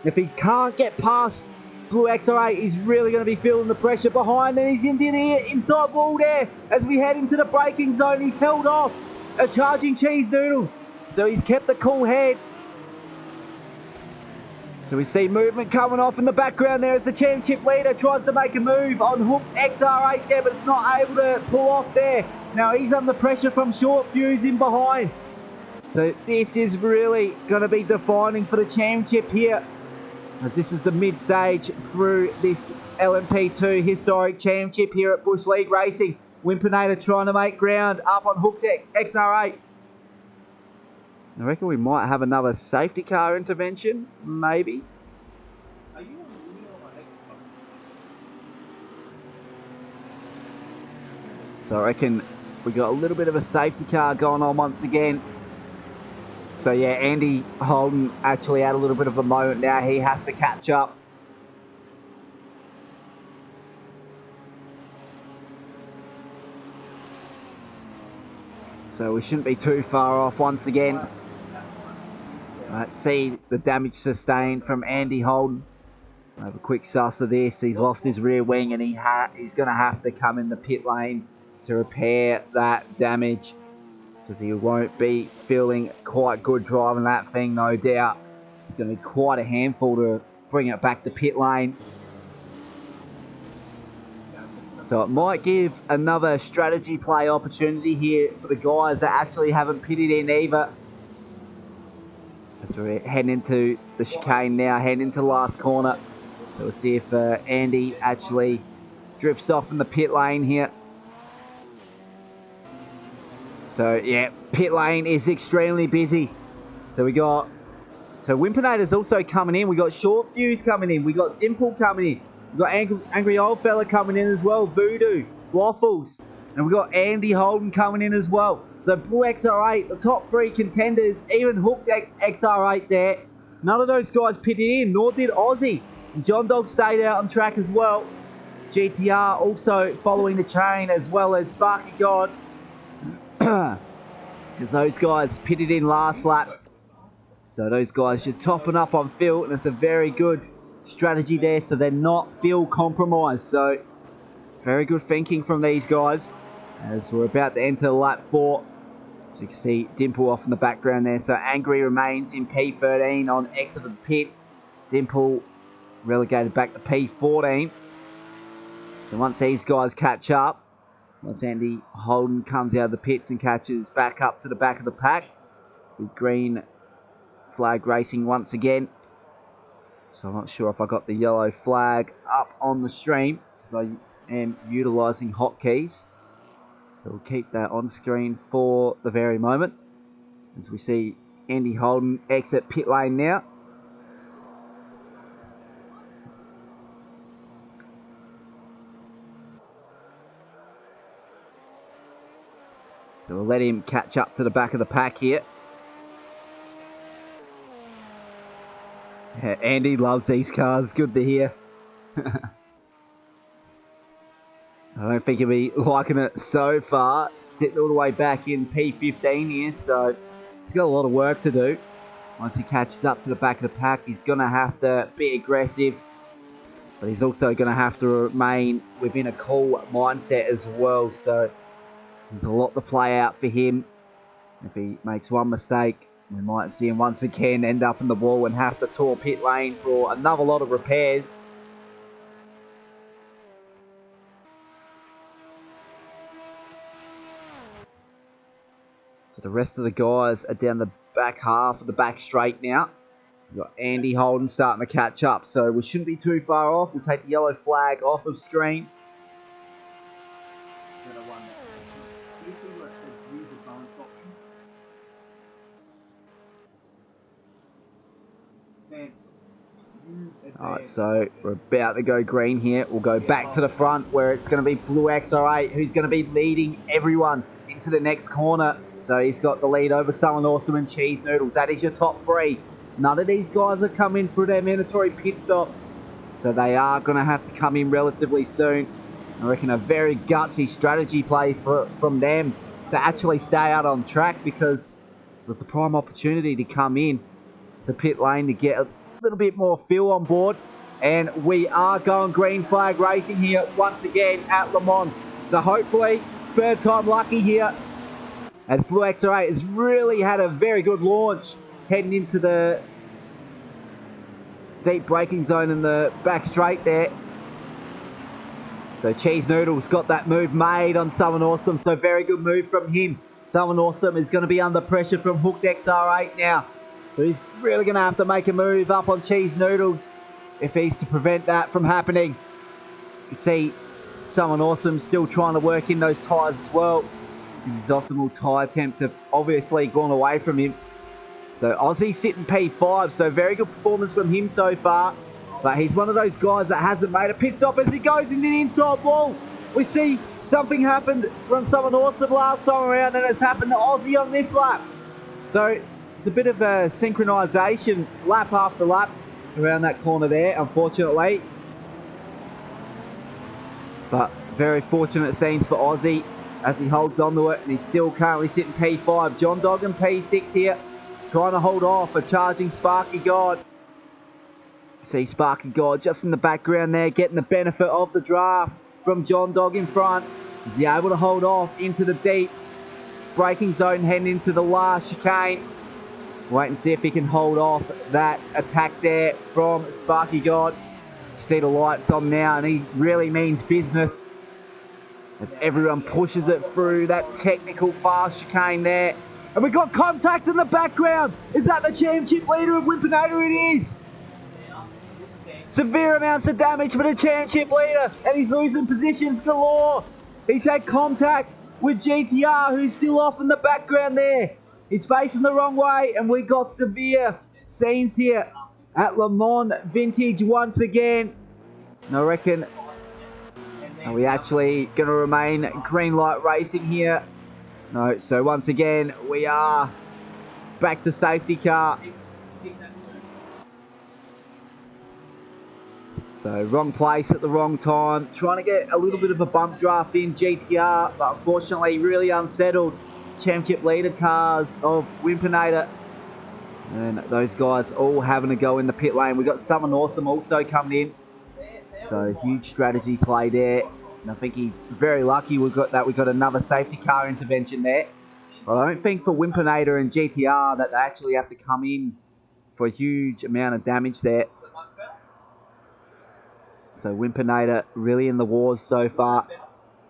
[SPEAKER 1] If he can't get past Blue XR8, he's really going to be feeling the pressure behind, and he's in the inside wall there. As we head into the braking zone, he's held off a charging Cheese Noodles. So he's kept the cool head. So we see movement coming off in the background there as the championship leader tries to make a move on Hooked XR8 there, but it's not able to pull off there. Now he's under pressure from Short Fuse in behind. So this is really going to be defining for the championship here, as this is the mid-stage through this LMP2 historic championship here at Bush League Racing. Wimpinator trying to make ground up on Hooked XR8. I reckon we might have another safety car intervention, maybe.
[SPEAKER 3] Are you on the wheel or Xbox?
[SPEAKER 1] So I reckon we got a little bit of a safety car going on once again. So yeah, Andy Holden actually had a little bit of a moment now. He has to catch up. So we shouldn't be too far off once again. See the damage sustained from Andy Holden. I'll have a quick suss of this. He's lost his rear wing, and he's going to have to come in the pit lane to repair that damage, because he won't be feeling quite good driving that thing, no doubt. It's going to be quite a handful to bring it back to pit lane. So it might give another strategy play opportunity here for the guys that actually haven't pitted in either. As we're heading into the chicane now, heading into the last corner. So we'll see if Andy actually drifts off in the pit lane here. So yeah, pit lane is extremely busy. So Wimpinator's also coming in. We got Short Fuse coming in. We got Dimple coming in. We got Angry Old Fella coming in as well. Voodoo, Waffles, and we got Andy Holden coming in as well. So Blue XR8, the top 3 contenders, even Hooked XR8 there. None of those guys pitted in, nor did Aussie. And John Dog stayed out on track as well. GTR also following the chain, as well as Sparky God. Because those guys pitted in last lap. So those guys just topping up on fuel, and it's a very good strategy there, so they're not fuel compromised. So very good thinking from these guys as we're about to enter lap 4. So you can see Dimple off in the background there. So Angry remains in P13 on exit of the pits. Dimple relegated back to P14. So once these guys catch up, once Andy Holden comes out of the pits and catches back up to the back of the pack, with green flag racing once again. So I'm not sure if I got the yellow flag up on the stream, because I am utilising hotkeys. So we'll keep that on screen for the very moment, as we see Andy Holden exit pit lane now. So we'll let him catch up to the back of the pack here. Yeah, Andy loves these cars, good to hear. I don't think he'll be liking it so far, sitting all the way back in P15 here, so he's got a lot of work to do. Once he catches up to the back of the pack, he's going to have to be aggressive, but he's also going to have to remain within a cool mindset as well, so there's a lot to play out for him. If he makes one mistake, we might see him once again end up in the wall and have to tour pit lane for another lot of repairs. So the rest of the guys are down the back half of the back straight now. We've got Andy Holden starting to catch up, so we shouldn't be too far off. We'll take the yellow flag off of screen. Alright, so we're about to go green here. We'll go back to the front where it's going to be Blue XR8 who's going to be leading everyone into the next corner. So he's got the lead over Someone Awesome and Cheese Noodles. That is your top three. None of these guys are coming for their mandatory pit stop, so they are going to have to come in relatively soon. I reckon a very gutsy strategy play from them to actually stay out on track, because it was the prime opportunity to come in to pit lane to get a little bit more fuel on board. And we are going green flag racing here once again at Le Mans. So hopefully, third time lucky here, as Blue XR8 has really had a very good launch heading into the deep braking zone in the back straight there. So Cheese Noodles got that move made on Someone Awesome, so very good move from him. Someone Awesome is going to be under pressure from Hooked XR8 now. So he's really going to have to make a move up on Cheese Noodles if he's to prevent that from happening. You see Someone Awesome still trying to work in those tyres as well. His optimal tyre attempts have obviously gone away from him. So Ozzy's sitting P5, so very good performance from him so far. But he's one of those guys that hasn't made a pit stop as he goes into the inside wall. We see something happened from Someone Awesome last time around, and it's happened to Ozzy on this lap. So it's a bit of a synchronisation lap after lap around that corner there, unfortunately. But very fortunate it seems for Ozzy as he holds on to it, and he's still currently sitting P5. John Doggan P6 here, trying to hold off a charging Sparky God. See Sparky God just in the background there, getting the benefit of the draft from John Dog in front. Is he able to hold off into the deep braking zone, heading into the last chicane? Wait and see if he can hold off that attack there from Sparky God. You see the lights on now, and he really means business as everyone pushes it through that technical fast chicane there. And we've got contact in the background. Is that the championship leader of Wimpinator? It is. Severe amounts of damage for the championship leader, and he's losing positions galore. He's had contact with GTR, who's still off in the background there. He's facing the wrong way, and we got severe scenes here at Le Mans Vintage once again. And I reckon, are we actually going to remain green light racing here? No, so once again, we are back to safety car. So wrong place at the wrong time. Trying to get a little bit of a bump draft in GTR, but unfortunately really unsettled championship leader cars of Wimpinator. And those guys all having a go in the pit lane. We've got Someone Awesome also coming in. So huge strategy play there. And I think he's very lucky we've got another safety car intervention there. But I don't think for Wimpinator and GTR that they actually have to come in for a huge amount of damage there. So Wimpinator really in the wars so far,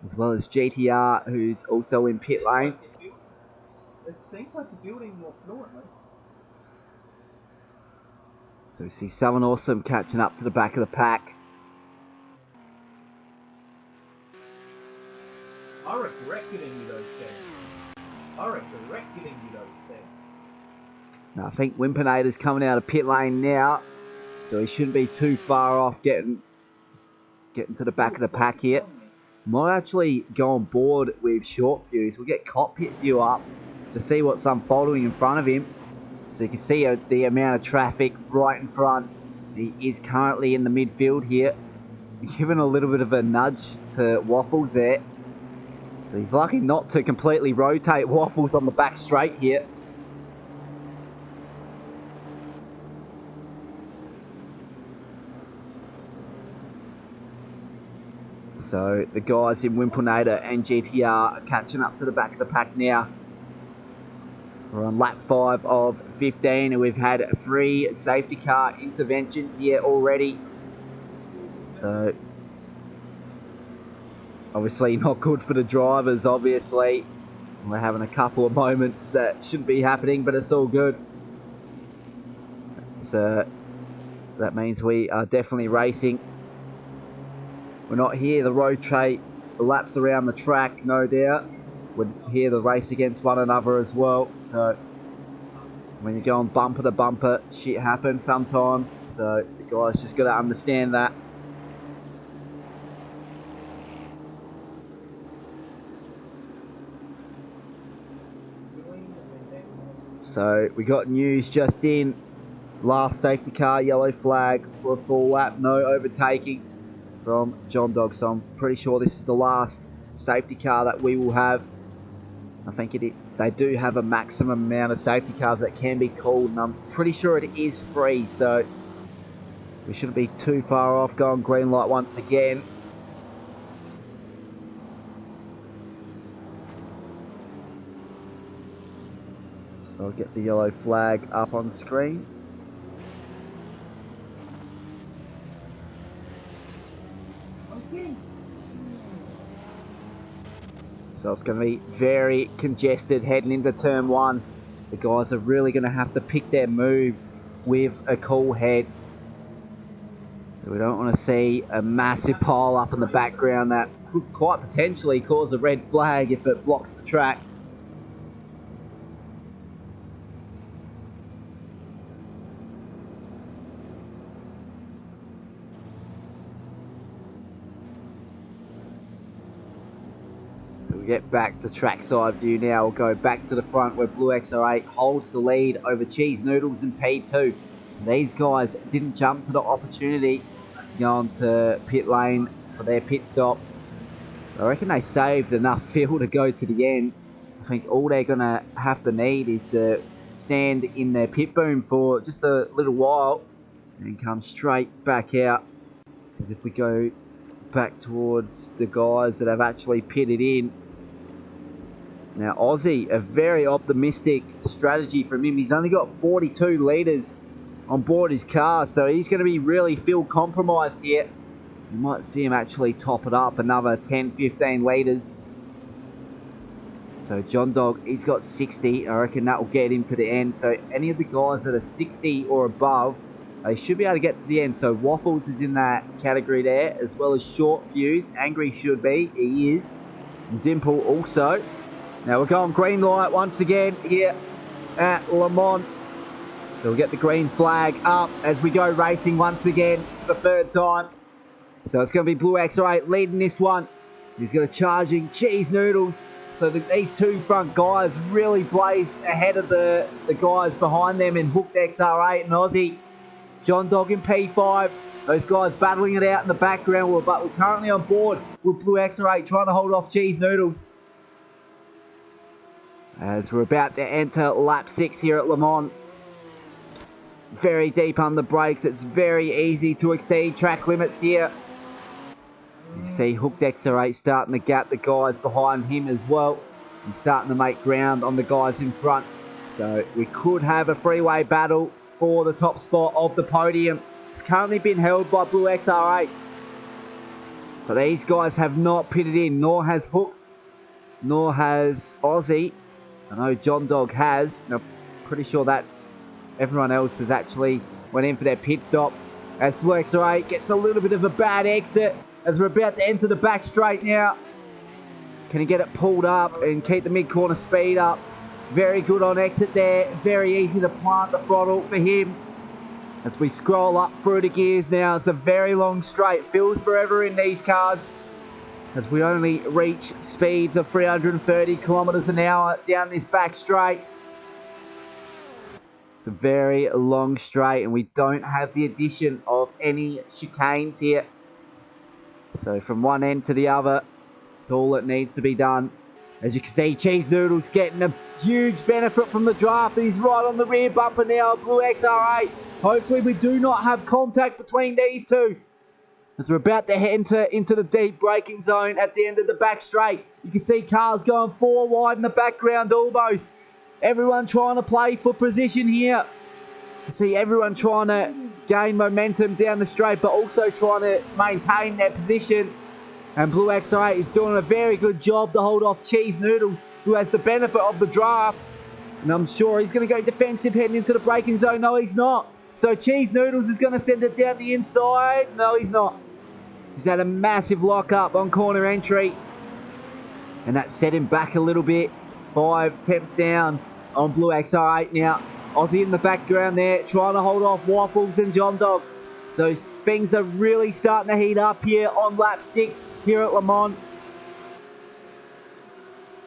[SPEAKER 1] as well as GTR, who's also in pit lane.
[SPEAKER 3] It seems like the building more fluently.
[SPEAKER 1] So we see someone awesome catching up to the back of the pack.
[SPEAKER 3] I regret giving you those things. I regret giving you those things.
[SPEAKER 1] Now, I think Wimpinator's coming out of pit lane now, so he shouldn't be too far off getting to the back of the pack here. Might actually go on board with short views. We'll get cockpit view up to see what's unfolding in front of him. So you can see the amount of traffic right in front. He is currently in the midfield here. Giving a little bit of a nudge to Waffles there. So he's lucky not to completely rotate Waffles on the back straight here. So the guys in Wimpinator and GTR are catching up to the back of the pack now. We're on lap 5 of 15 and we've had 3 safety car interventions here already. So obviously not good for the drivers, obviously. We're having a couple of moments that shouldn't be happening, but it's all good. That means we are definitely racing. We're not here to rotate the laps around the track, no doubt. We're here to race against one another as well. So when you're going bumper to bumper, shit happens sometimes. So the guys just got to understand that. So we got news just in. Last safety car, yellow flag for a full lap, no overtaking from John Dog. So I'm pretty sure this is the last safety car that we will have. I think they do have a maximum amount of safety cars that can be called, and I'm pretty sure it is free, so we shouldn't be too far off. Going green light once again. So I'll get the yellow flag up on screen. So it's going to be very congested heading into turn 1. The guys are really going to have to pick their moves with a cool head. So we don't want to see a massive pile up in the background that could quite potentially cause a red flag if it blocks the track. Get back to trackside view now. We'll go back to the front where Blue XR8 holds the lead over Cheese Noodles and P2. So these guys didn't jump to the opportunity going to pit lane for their pit stop. I reckon they saved enough fuel to go to the end. I think all they're going to have to need is to stand in their pit boom for just a little while and come straight back out. Because if we go back towards the guys that have actually pitted in, now Aussie, a very optimistic strategy from him. He's only got 42 litres on board his car, so he's going to be really fuel compromised here. You might see him actually top it up another 10-15 litres. So John Dog, he's got 60. I reckon that will get him to the end. So any of the guys that are 60 or above, they should be able to get to the end. So Waffles is in that category there, as well as Short Fuse. Angry should be, he is. And Dimple also. Now we're going green light once again here at Le Mans. So we'll get the green flag up as we go racing once again for the 3rd time. So it's going to be Blue XR8 leading this one. He's going to charging Cheese Noodles. So these 2 front guys really blazed ahead of the guys behind them in Hooked XR8 and Aussie. John Dog in P5. Those guys battling it out in the background, but we're currently on board with Blue XR8 trying to hold off Cheese Noodles. As we're about to enter lap 6 here at Le Mans. Very deep on the brakes. It's very easy to exceed track limits here. You can see Hooked XR8 starting to gap the guys behind him as well. And starting to make ground on the guys in front. So we could have a freeway battle for the top spot of the podium. It's currently been held by Blue XR8. But these guys have not pitted in, nor has Hook, nor has Aussie. I know John Dog has. Now, pretty sure that's everyone else has actually went in for their pit stop. As Blue XR8 gets a little bit of a bad exit as we're about to enter the back straight now. Can he get it pulled up and keep the mid-corner speed up? Very good on exit there. Very easy to plant the throttle for him. As we scroll up through the gears now, it's a very long straight. Feels forever in these cars. As we only reach speeds of 330 kilometers an hour down this back straight. It's a very long straight and we don't have the addition of any chicanes here. So from one end to the other, it's all that needs to be done. As you can see, Cheese Noodles getting a huge benefit from the draft. He's right on the rear bumper now, Blue XR8. Hopefully we do not have contact between these two. As we're about to enter into the deep braking zone at the end of the back straight. You can see cars going 4 wide in the background almost. Everyone trying to play for position here. You see everyone trying to gain momentum down the straight, but also trying to maintain their position. And Blue XR8 is doing a very good job to hold off Cheese Noodles, who has the benefit of the draft. And I'm sure he's going to go defensive heading into the braking zone. No, he's not. So Cheese Noodles is going to send it down the inside. No, he's not. He's had a massive lock-up on corner entry. And that set him back a little bit. 5 temps down on Blue XR8 now. Aussie in the background there, trying to hold off Waffles and John Dog. So things are really starting to heat up here on lap 6 here at Le Mans.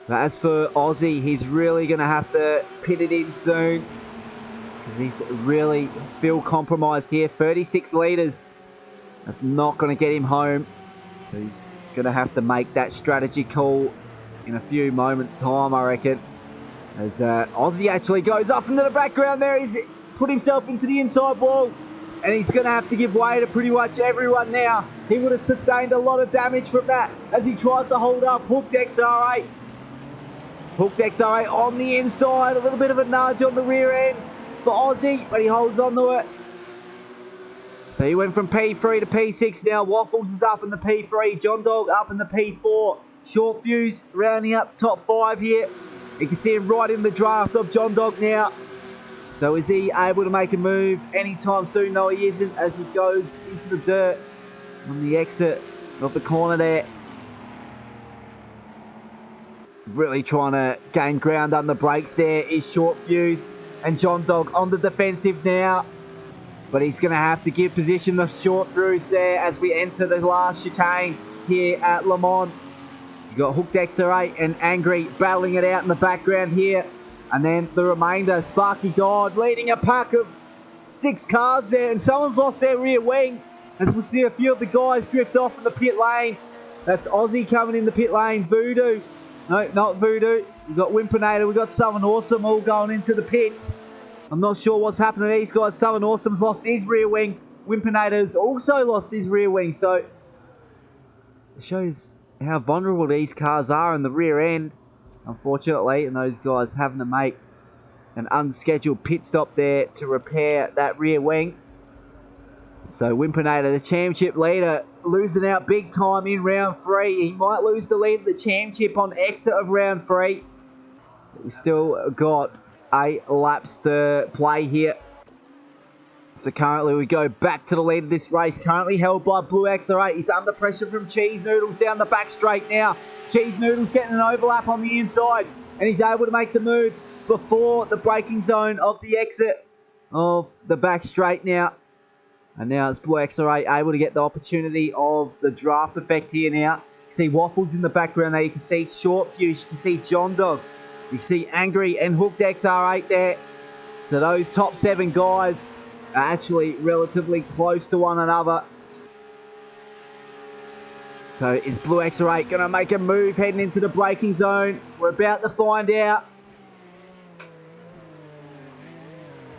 [SPEAKER 1] But as for Aussie, he's really going to have to pit it in soon. He's really feel compromised here. 36 litres. That's not going to get him home. So he's going to have to make that strategy call in a few moments' time, I reckon. As Aussie actually goes up into the background there. He's put himself into the inside wall. And he's going to have to give way to pretty much everyone now. He would have sustained a lot of damage from that as he tries to hold up Hooked XR8. Hooked XR8 on the inside. A little bit of a nudge on the rear end for Aussie, but he holds on to it. So he went from P3 to P6 now. Waffles is up in the P3. John Dog up in the P4. Short Fuse rounding up the top 5 here. You can see him right in the draft of John Dog now. So is he able to make a move anytime soon? No, he isn't, as he goes into the dirt on the exit of the corner there. Really trying to gain ground on the brakes there is Short Fuse. And John Dog on the defensive now. But he's going to have to give position to Short Fuse there as we enter the last chicane here at Le Mans. You've got Hooked XR8 and Angry battling it out in the background here. And then the remainder, Sparky God leading a pack of 6 cars there. And someone's lost their rear wing. As we see a few of the guys drift off in the pit lane. That's Aussie coming in the pit lane. Voodoo. No, not Voodoo. We've got Wimpinator. We've got Southern Awesome all going into the pits. I'm not sure what's happened to these guys. Southern Awesome's lost his rear wing. Wimpinator's also lost his rear wing. So it shows how vulnerable these cars are in the rear end, unfortunately, and those guys having to make an unscheduled pit stop there to repair that rear wing. So Wimpinator, the championship leader, losing out big time in round 3. He might lose the lead of the championship on exit of round 3. But we still got 8 laps to play here. So currently we go back to the lead of this race, currently held by Blue XR8. He's under pressure from Cheese Noodles down the back straight now. Cheese Noodles getting an overlap on the inside, and he's able to make the move before the braking zone of the exit of the back straight now. And now it's Blue XR8 able to get the opportunity of the draft effect here now. You can see Waffles in the background there. You can see Short Fuse. You can see John Dog. You can see Angry and Hooked XR8 there. So those top 7 guys are actually relatively close to one another. So is Blue XR8 going to make a move heading into the braking zone? We're about to find out.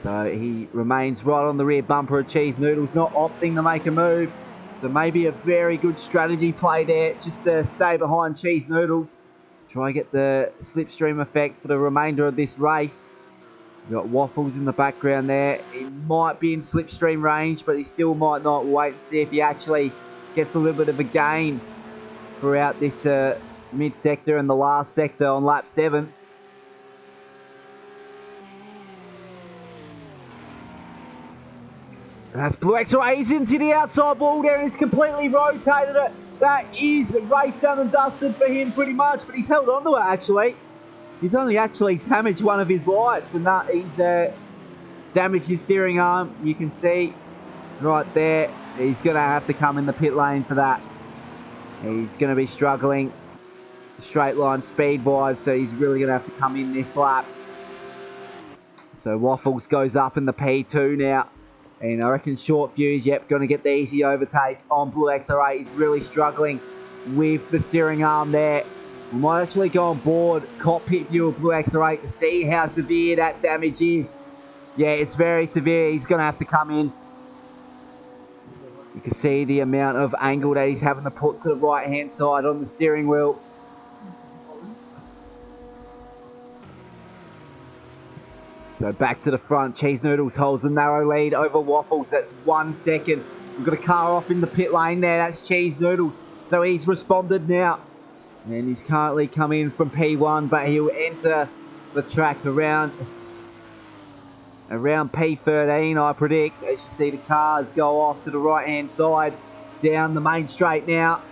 [SPEAKER 1] So he remains right on the rear bumper of Cheese Noodles, not opting to make a move. So maybe a very good strategy play there, just to stay behind Cheese Noodles. Try and get the slipstream effect for the remainder of this race. We've got Waffles in the background there. He might be in slipstream range, but he still might not. We'll wait and see if he actually gets a little bit of a gain throughout this mid-sector and the last sector on lap 7. That's Blue X-Ray. He's into the outside wall there and he's completely rotated it. That is race done and dusted for him pretty much, but he's held on to it actually. He's only actually damaged one of his lights, and that he's damaged his steering arm. You can see right there. He's going to have to come in the pit lane for that. He's going to be struggling straight line speed wise, so he's really going to have to come in this lap. So Waffles goes up in the P2 now. And I reckon Short Fuse, yep, going to get the easy overtake on Blue XR8. He's really struggling with the steering arm there. We might actually go on board cockpit view of Blue XR8 to see how severe that damage is. Yeah, it's very severe. He's going to have to come in. You can see the amount of angle that he's having to put to the right-hand side on the steering wheel. So back to the front, Cheese Noodles holds a narrow lead over Waffles. That's 1 second. We've got a car off in the pit lane there. That's Cheese Noodles. So he's responded now. And he's currently come in from P1, but he'll enter the track around P13, I predict. As you see the cars go off to the right-hand side, down the main straight now.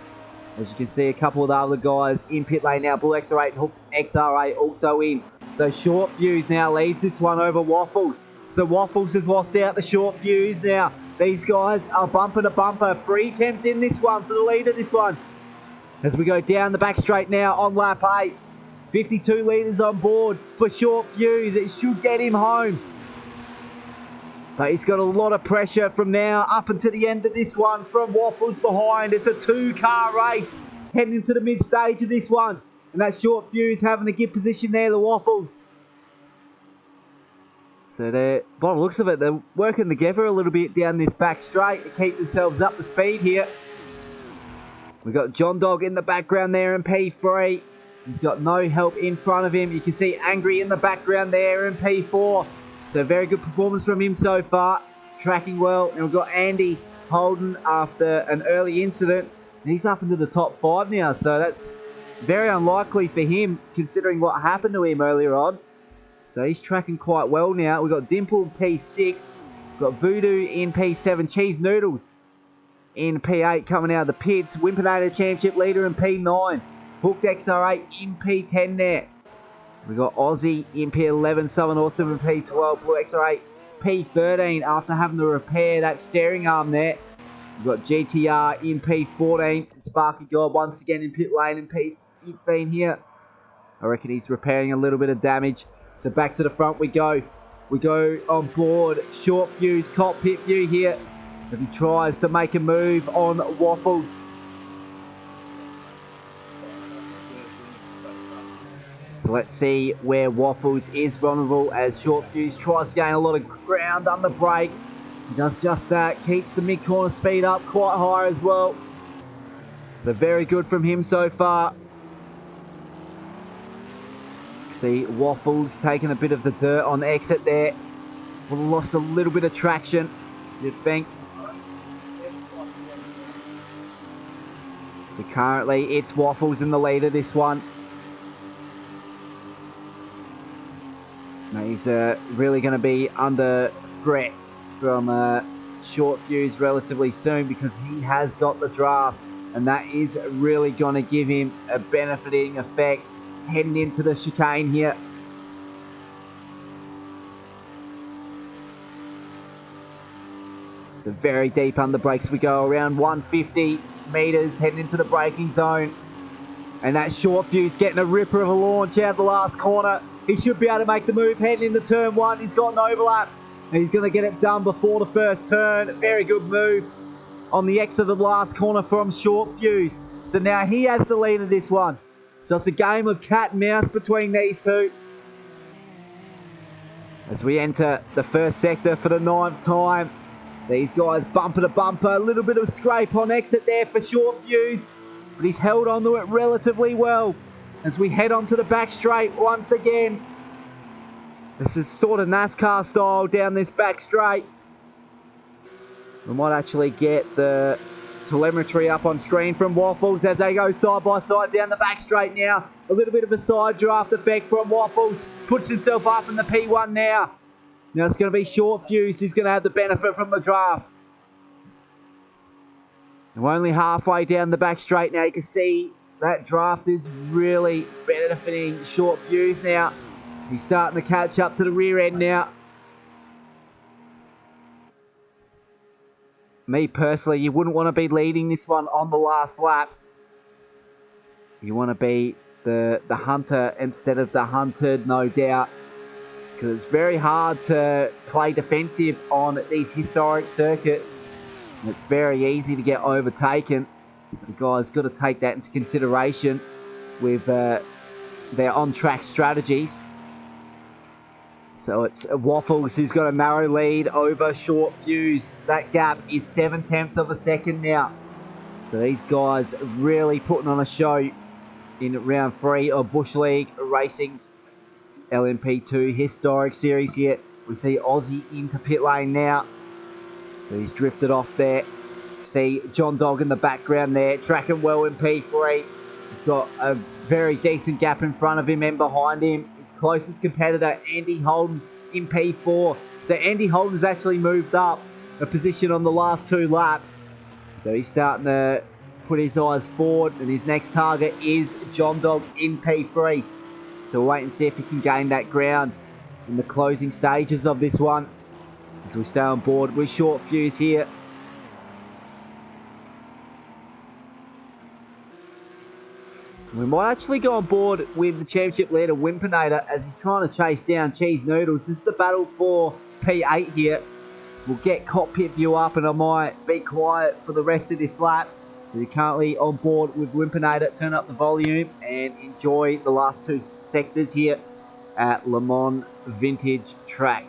[SPEAKER 1] As you can see, a couple of the other guys in pit lane now. Blue XR8 and Hooked XR8 also in. So Short Fuse now leads this one over Waffles. So Waffles has lost out the Short Fuse now. These guys are bumper to bumper. 3 tenths in this one for the lead of this one. As we go down the back straight now on lap 8. 52 litres on board for Short Fuse. It should get him home. But he's got a lot of pressure from now up until the end of this one from Waffles behind. It's a 2-car race heading into the mid-stage of this one. And that Short Fuse having a good position there, the Waffles. So they're, by the looks of it, they're working together a little bit down this back straight to keep themselves up to speed here. We've got John Dog in the background there in P3. He's got no help in front of him. You can see Angry in the background there in P4. So very good performance from him so far. Tracking well. And we've got Andy Holden after an early incident. And he's up into the top 5 now. So that's very unlikely for him considering what happened to him earlier on. So he's tracking quite well now. We've got Dimple in P6. We've got Voodoo in P7. Cheese Noodles in P8 coming out of the pits. Wimpinator Championship leader in P9. Hooked XR8 in P10 there. We've got Aussie in P11. Southern Awesome in P12. Blue XR8 P13 after having to repair that steering arm there. We've got GTR in P14. Sparky God once again in pit lane in P15 here. I reckon he's repairing a little bit of damage. So back to the front we go. We go on board Short Fuse cockpit view here. As he tries to make a move on Waffles. So let's see where Waffles is vulnerable as Short Fuse tries to gain a lot of ground on the brakes. He does just that, keeps the mid-corner speed up quite high as well. So very good from him so far. See Waffles taking a bit of the dirt on the exit there. Would have lost a little bit of traction, you'd think. So currently it's Waffles in the lead of this one. Now he's really going to be under threat from Short Fuse relatively soon because he has got the draft, and that is really going to give him a benefiting effect heading into the chicane here. So very deep under brakes we go, around 150 metres heading into the braking zone. And that Short Fuse getting a ripper of a launch out the last corner. He should be able to make the move heading into turn 1. He's got an overlap. And he's going to get it done before the first turn. Very good move on the exit of the last corner from Short Fuse. So now he has the lead of this one. So it's a game of cat and mouse between these two. As we enter the first sector for the 9th time. These guys bumper to bumper. A little bit of scrape on exit there for Short Fuse. But he's held on to it relatively well. As we head onto the back straight once again. This is sort of NASCAR style down this back straight. We might actually get the telemetry up on screen from Waffles as they go side by side down the back straight now. A little bit of a side draft effect from Waffles. Puts himself up in the P1 now. Now it's going to be Short Fuse who's going to have the benefit from the draft. And we're only halfway down the back straight now. You can see that draft is really benefiting Short Fuse now. He's starting to catch up to the rear end now. Me personally, you wouldn't want to be leading this one on the last lap. You want to be the hunter instead of the hunted, no doubt. Because it's very hard to play defensive on these historic circuits. And it's very easy to get overtaken. So the guys got to take that into consideration with their on-track strategies. So it's Waffles who's got a narrow lead over Short Fuse. That gap is 7/10 of a second now. So these guys are really putting on a show in round 3 of Bush League Racing's LMP2 historic series here. We see Aussie into pit lane now. So he's drifted off there. See John Dog in the background there, tracking well in P3. He's got a very decent gap in front of him and behind him. His closest competitor, Andy Holden, in P4. So Andy Holden's actually moved up a position on the last 2 laps. So he's starting to put his eyes forward, and his next target is John Dog in P3. So we'll wait and see if he can gain that ground in the closing stages of this one. As we stay on board with Short Fuse here. We might actually go on board with the championship leader, Wimpinator, as he's trying to chase down Cheese Noodles. This is the battle for P8 here. We'll get cockpit view up, and I might be quiet for the rest of this lap. We're currently on board with Wimpinator. Turn up the volume and enjoy the last 2 sectors here at Le Mans Vintage Track.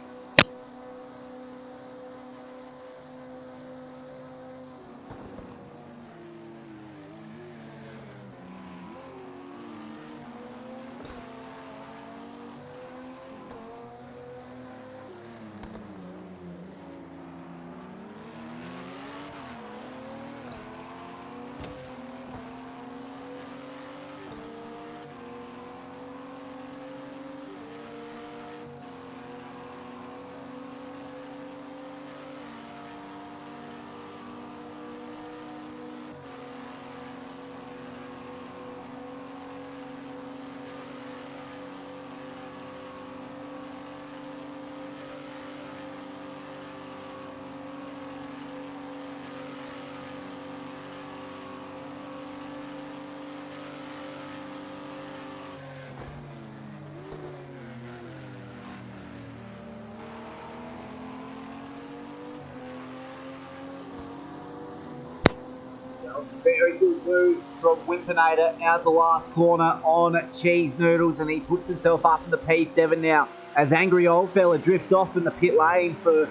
[SPEAKER 1] Very good move from Wimpinator out the last corner on Cheese Noodles, and he puts himself up in the P7 now as Angry Old Fella drifts off in the pit lane for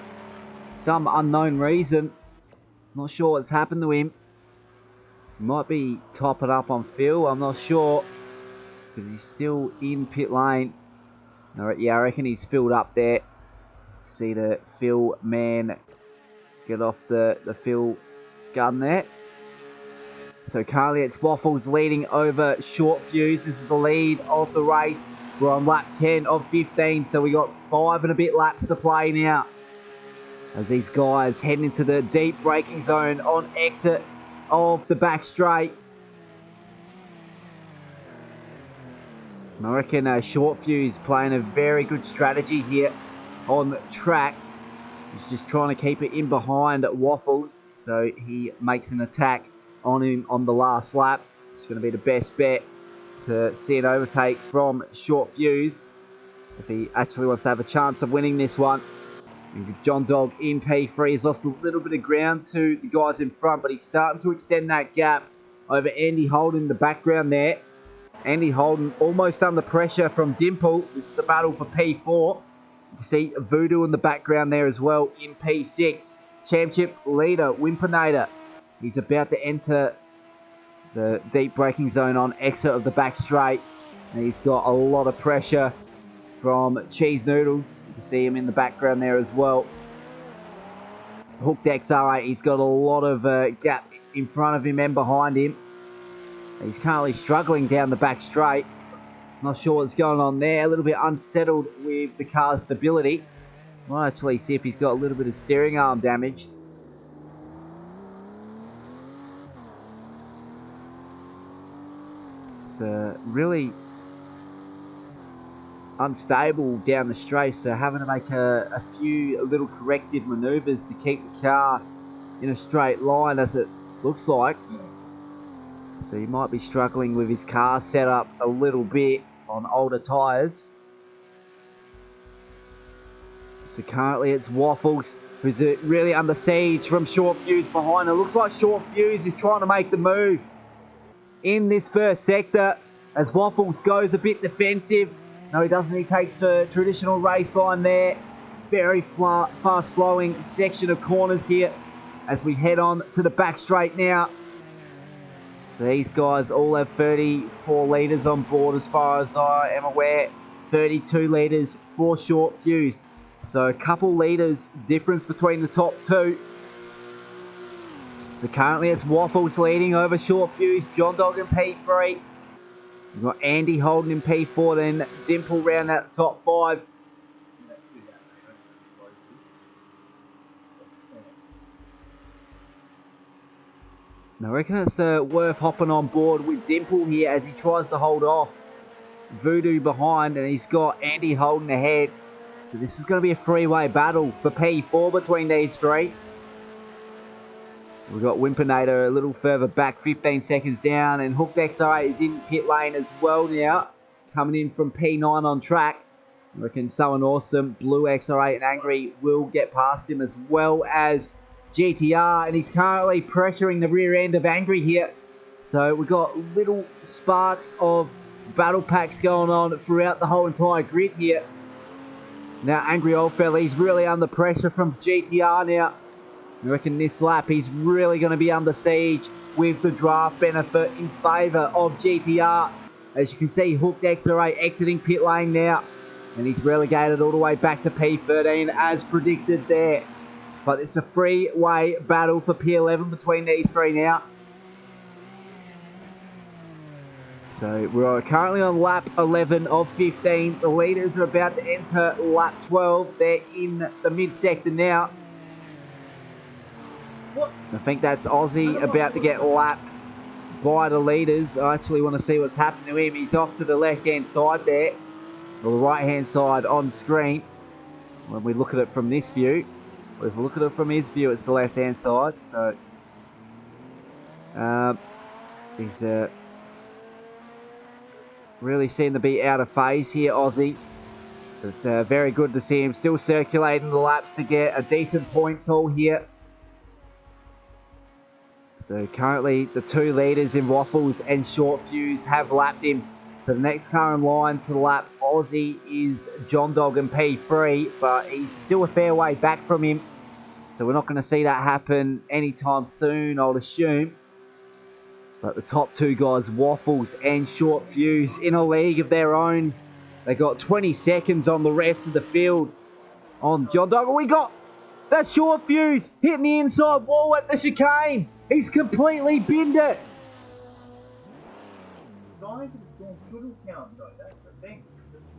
[SPEAKER 1] some unknown reason. Not sure what's happened to him. He might be topping up on fuel, I'm not sure, because he's still in pit lane. Yeah, I reckon he's filled up there. See the fill man get off the fill gun there. So currently it's Waffles leading over Short Fuse. This is the lead of the race. We're on lap 10 of 15, so we got 5 and a bit laps to play now. As these guys head into the deep braking zone on exit of the back straight. And I reckon Short Fuse playing a very good strategy here on track. He's just trying to keep it in behind Waffles, so he makes an attack on him on the last lap. It's going to be the best bet to see an overtake from Short Fuse if he actually wants to have a chance of winning this one. And John Dog in P3 has lost a little bit of ground to the guys in front, but he's starting to extend that gap over Andy Holden in the background there. Andy Holden almost under pressure from Dimple. This is the battle for P4. You can see Voodoo in the background there as well in P6. Championship leader Wimpinator. He's about to enter the deep braking zone on exit of the back straight. And he's got a lot of pressure from Cheese Noodles. You can see him in the background there as well. Hooked XR8, he's got a lot of gap in front of him and behind him. He's currently struggling down the back straight. Not sure what's going on there. A little bit unsettled with the car's stability. Might actually see if he's got a little bit of steering arm damage. It's really unstable down the straight, so having to make a few little corrective manoeuvres to keep the car in a straight line, as it looks like. So he might be struggling with his car setup a little bit on older tyres. So currently it's Waffles who's really under siege from Short Fuse behind. It looks like Short Fuse is trying to make the move in this first sector as Waffles goes a bit defensive. No, he doesn't. He takes the traditional race line there. Very fast flowing section of corners here as we head on to the back straight now. So these guys all have 34 litres on board as far as I am aware. 32 litres for Short Fuse. So a couple litres difference between the top two. So currently it's Waffles leading over Short Fuse, John Dog in P3. We've got Andy Holden in P4, then Dimple round that top 5. And I reckon it's worth hopping on board with Dimple here as he tries to hold off Voodoo behind, and he's got Andy Holden ahead. So this is going to be a three-way battle for P4 between these three. We've got Wimpinator a little further back, 15 seconds down, and Hooked XR is in pit lane as well now, coming in from P9 on track. I reckon Someone Awesome, Blue XR8 and Angry will get past him, as well as GTR, and he's currently pressuring the rear end of Angry here. So we've got little sparks of battle packs going on throughout the whole entire grid here. Now Angry Old Fella, he's really under pressure from GTR now. I reckon this lap he's really going to be under siege with the draft benefit in favour of GTR. As you can see, Hooked XR8 exiting pit lane now, and he's relegated all the way back to P13 as predicted there. But it's a three-way battle for P11 between these three now. So we're currently on lap 11 of 15. The leaders are about to enter lap 12. They're in the mid-sector now. I think that's Aussie about to get lapped by the leaders. I actually want to see what's happened to him. He's off to the left-hand side there, or the right-hand side on screen. When we look at it from this view, or if we look at it from his view, it's the left-hand side. So he's really seem to be out of phase here, Aussie. It's very good to see him still circulating the laps to get a decent points haul here. So currently the two leaders in Waffles and Short Fuse have lapped him. So the next car in line to lap Aussie is John Dog in P3, but he's still a fair way back from him. So we're not going to see that happen anytime soon, I'll assume. But the top two guys, Waffles and Short Fuse, in a league of their own. They got 20 seconds on the rest of the field on John Dog. We got that Short Fuse hitting the inside wall at the chicane. He's completely binned it.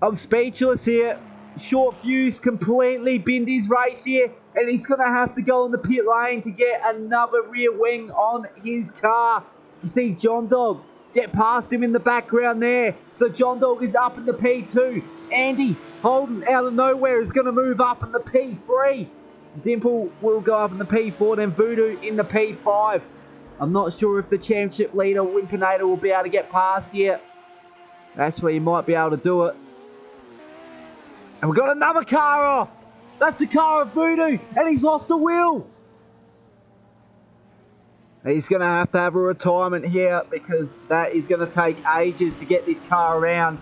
[SPEAKER 1] I'm speechless here. Short Fuse completely binned his race here, and he's going to have to go in the pit lane to get another rear wing on his car. You see John Dog get past him in the background there. So John Dog is up in the P2. Andy Holden out of nowhere is going to move up in the P3. Dimple will go up in the P4, then Voodoo in the P5. I'm not sure if the championship leader, Wimpinator, will be able to get past here. Actually, he might be able to do it. And we've got another car off. That's the car of Voodoo, and he's lost the wheel. He's going to have a retirement here because that is going to take ages to get this car around.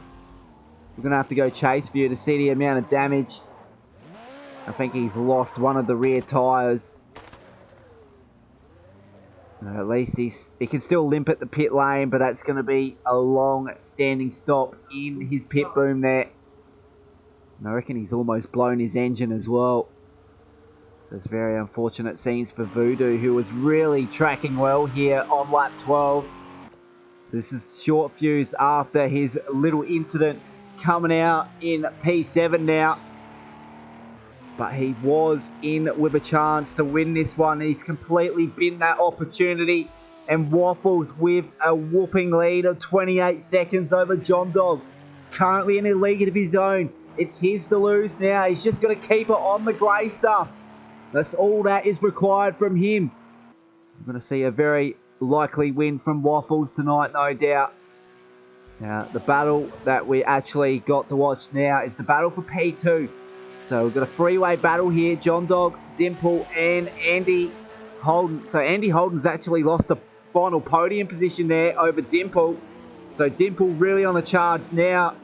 [SPEAKER 1] We're going to have to go chase view to see the amount of damage. I think he's lost one of the rear tyres. At least he can still limp at the pit lane, but that's going to be a long standing stop in his pit boom there. And I reckon he's almost blown his engine as well. So it's very unfortunate scenes for Voodoo, who was really tracking well here on lap 12. So this is Short Fuse after his little incident, coming out in P7 now. but he was in with a chance to win this one. He's completely binned that opportunity and waffles with a whooping lead of 28 seconds over John Dog. Currently in a league of his own. It's his to lose now. He's just got to keep it on the grey stuff. That's all that is required from him. We're going to see a very likely win from Waffles tonight, no doubt. Now, the battle that we actually got to watch now is the battle for P2. So we've got a three-way battle here. John Dog, Dimple, and Andy Holden. So Andy Holden's actually lost the final podium position there over Dimple. So Dimple really on the charge now.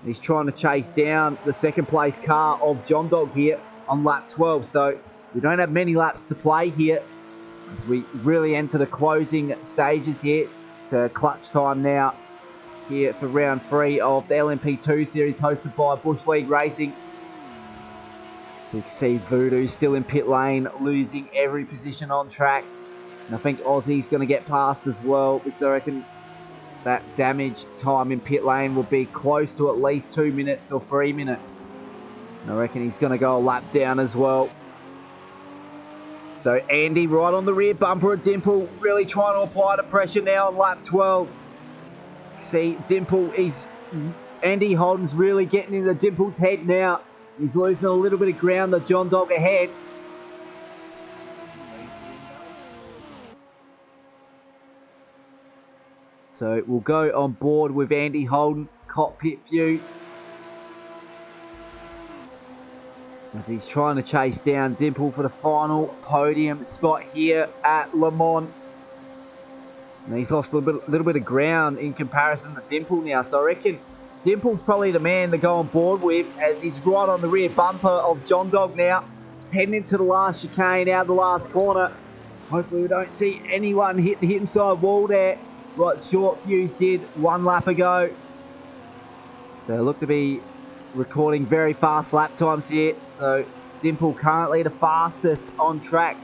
[SPEAKER 1] He's trying to chase down the second place car of John Dog here on lap 12. So we don't have many laps to play here as we really enter the closing stages here. It's clutch time now here for round 3 of the LMP2 series hosted by Bush League Racing. So you can see Voodoo still in pit lane, losing every position on track. And I think Aussie's going to get past as well, because I reckon that damage time in pit lane will be close to at least 2 minutes or 3 minutes. And I reckon he's going to go a lap down as well. So Andy right on the rear bumper of Dimple, really trying to apply the pressure now on lap 12. See, Dimple, Andy Holden's really getting into Dimple's head now. He's losing a little bit of ground to John Dog ahead. So we'll go on board with Andy Holden, cockpit view. As he's trying to chase down Dimple for the final podium spot here at Le Mans. And he's lost a little bit of ground in comparison to Dimple now. So I reckon Dimple's probably the man to go on board with, as he's right on the rear bumper of John Dog now. Heading into the last chicane, out of the last corner. Hopefully we don't see anyone hit the inside wall there, like Short Fuse did 1 lap ago. So look to be recording very fast lap times here. So Dimple currently the fastest on track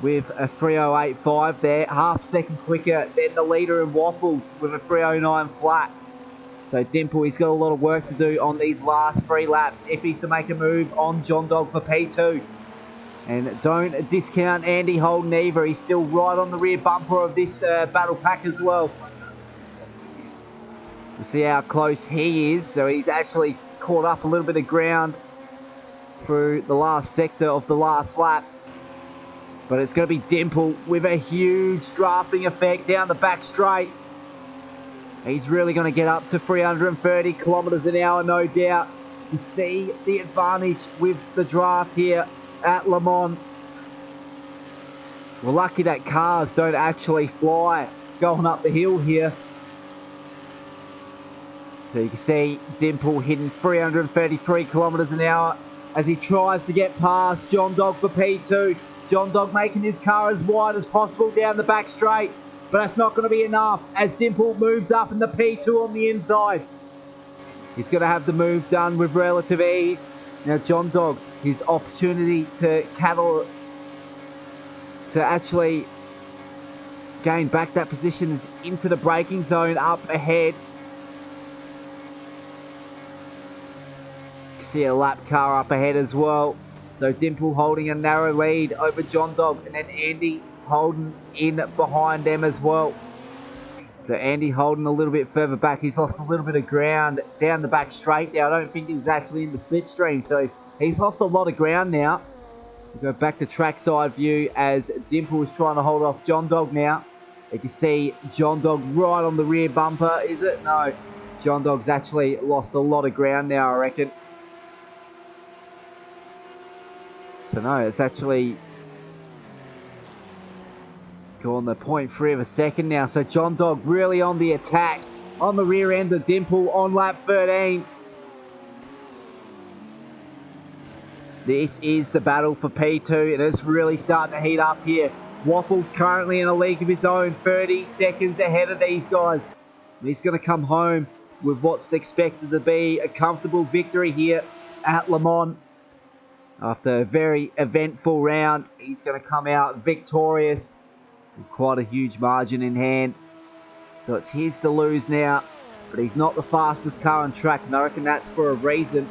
[SPEAKER 1] with a 3:08.5 there, half a second quicker than the leader in Waffles with a 3:09 flat. So Dimple, he's got a lot of work to do on these last 3 laps if he's to make a move on John Dog for P2. And don't discount Andy Holden either. He's still right on the rear bumper of this battle pack as well. We'll see how close he is. So he's actually caught up a little bit of ground through the last sector of the last lap. But it's going to be Dimple with a huge drafting effect down the back straight. He's really going to get up to 330 kilometres an hour, no doubt. You see the advantage with the draft here at Le Mans. We're lucky that cars don't actually fly going up the hill here. So you can see Dimple hitting 333 kilometres an hour as he tries to get past John Dog for P2. John Dog making his car as wide as possible down the back straight. But that's not going to be enough as Dimple moves up in the P2 on the inside. He's going to have the move done with relative ease. Now John Dog, his opportunity to actually gain back that position is into the braking zone up ahead. See a lap car up ahead as well. So Dimple holding a narrow lead over John Dog, and then Andy Holden in behind them as well. So Andy Holden a little bit further back. He's lost a little bit of ground down the back straight now. I don't think he was actually in the slipstream, so he's lost a lot of ground now. We'll go back to trackside view as Dimple is trying to hold off John Dog now. You can see John Dog right on the rear bumper, is it? No, John Dog's actually lost a lot of ground now, I reckon. So no, it's actually gone the 0.3 of a second now. So John Dog really on the attack on the rear end of Dimple on lap 13. This is the battle for P2, and it's really starting to heat up here. Waffles currently in a league of his own, 30 seconds ahead of these guys. And he's going to come home with what's expected to be a comfortable victory here at Le Mans. After a very eventful round, he's going to come out victorious with quite a huge margin in hand. So it's his to lose now, but he's not the fastest car on track, and I reckon that's for a reason.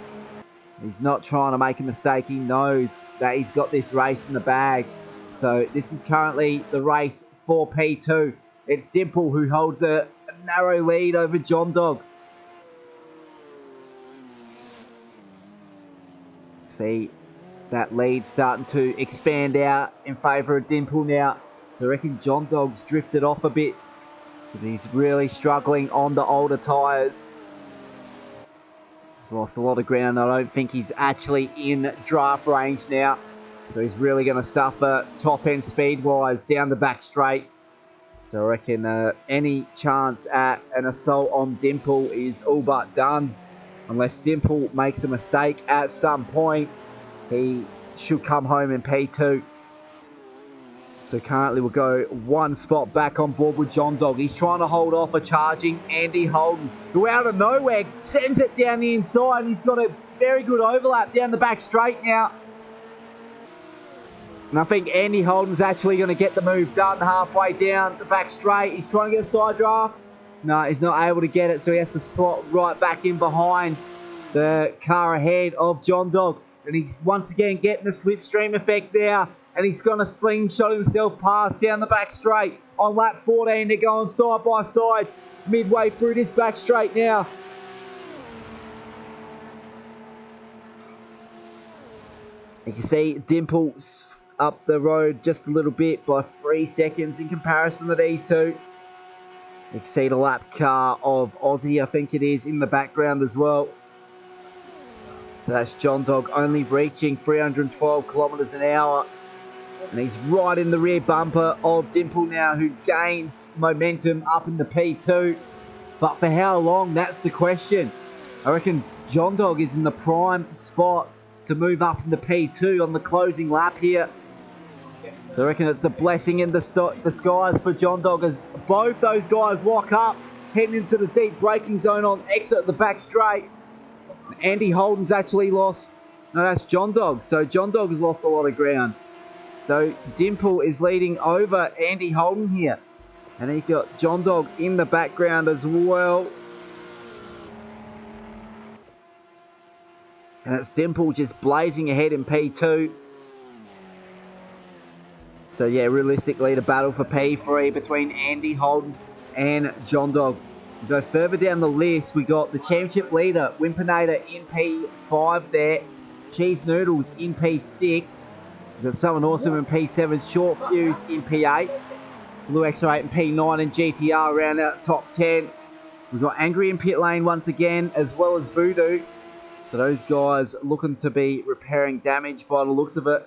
[SPEAKER 1] He's not trying to make a mistake. He knows that he's got this race in the bag. So this is currently the race for P2. It's Dimple who holds a narrow lead over John Dog. See that lead starting to expand out in favour of Dimple now. So I reckon John Dog's drifted off a bit. But he's really struggling on the older tyres. He's lost a lot of ground. I don't think he's actually in draft range now. So he's really going to suffer top end speed wise down the back straight. So I reckon any chance at an assault on Dimple is all but done. Unless Dimple makes a mistake at some point, he should come home in P2. So currently we'll go one spot back on board with John Dog. He's trying to hold off a charging Andy Holden, who out of nowhere sends it down the inside. He's got a very good overlap down the back straight now. And I think Andy Holden's actually going to get the move done halfway down the back straight. He's trying to get a side draft. No, he's not able to get it, so he has to slot right back in behind the car ahead of John Dog. And he's once again getting the slipstream effect there. And he's going to slingshot himself past down the back straight. On lap 14, they're going side by side. Midway through this back straight now. You can see Dimple's up the road just a little bit by 3 seconds in comparison to these two. You can see the lap car of Aussie, I think it is, in the background as well. So that's John Dog only reaching 312 kilometres an hour. And he's right in the rear bumper of Dimple now, who gains momentum up in the P2. But for how long, that's the question. I reckon John Dog is in the prime spot to move up in the P2 on the closing lap here. So I reckon it's a blessing in disguise for John Dog as both those guys lock up, heading into the deep braking zone on exit of the back straight. Andy Holden's actually lost. No, that's John Dog. So John Dog has lost a lot of ground. So Dimple is leading over Andy Holden here. And he's got John Dog in the background as well. And it's Dimple just blazing ahead in P2. So yeah, realistically the battle for P3 between Andy Holden and John Dog. We go further down the list, we got the championship leader, Wimpinator in P5 there. Cheese Noodles in P6. We've got Someone Awesome in P7, Short Fuse in P8, Blue X8 in P9, and GTR around out top 10. We've got Angry in pit lane once again, as well as Voodoo. So those guys looking to be repairing damage by the looks of it.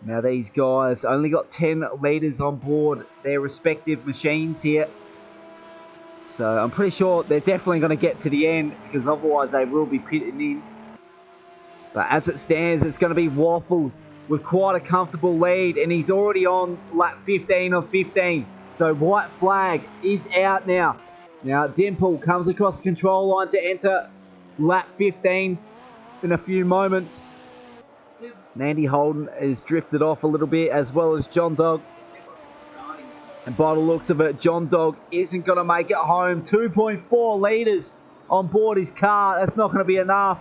[SPEAKER 1] Now these guys only got 10 litres on board their respective machines here. So I'm pretty sure they're definitely going to get to the end, because otherwise they will be pitting in. But as it stands, it's going to be Waffles with quite a comfortable lead, and he's already on lap 15 of 15. So white flag is out now. Now Dimple comes across the control line to enter lap 15 in a few moments. And Andy Holden is drifted off a little bit, as well as John Dog. And by the looks of it, John Dog isn't going to make it home. 2.4 litres on board his car. That's not going to be enough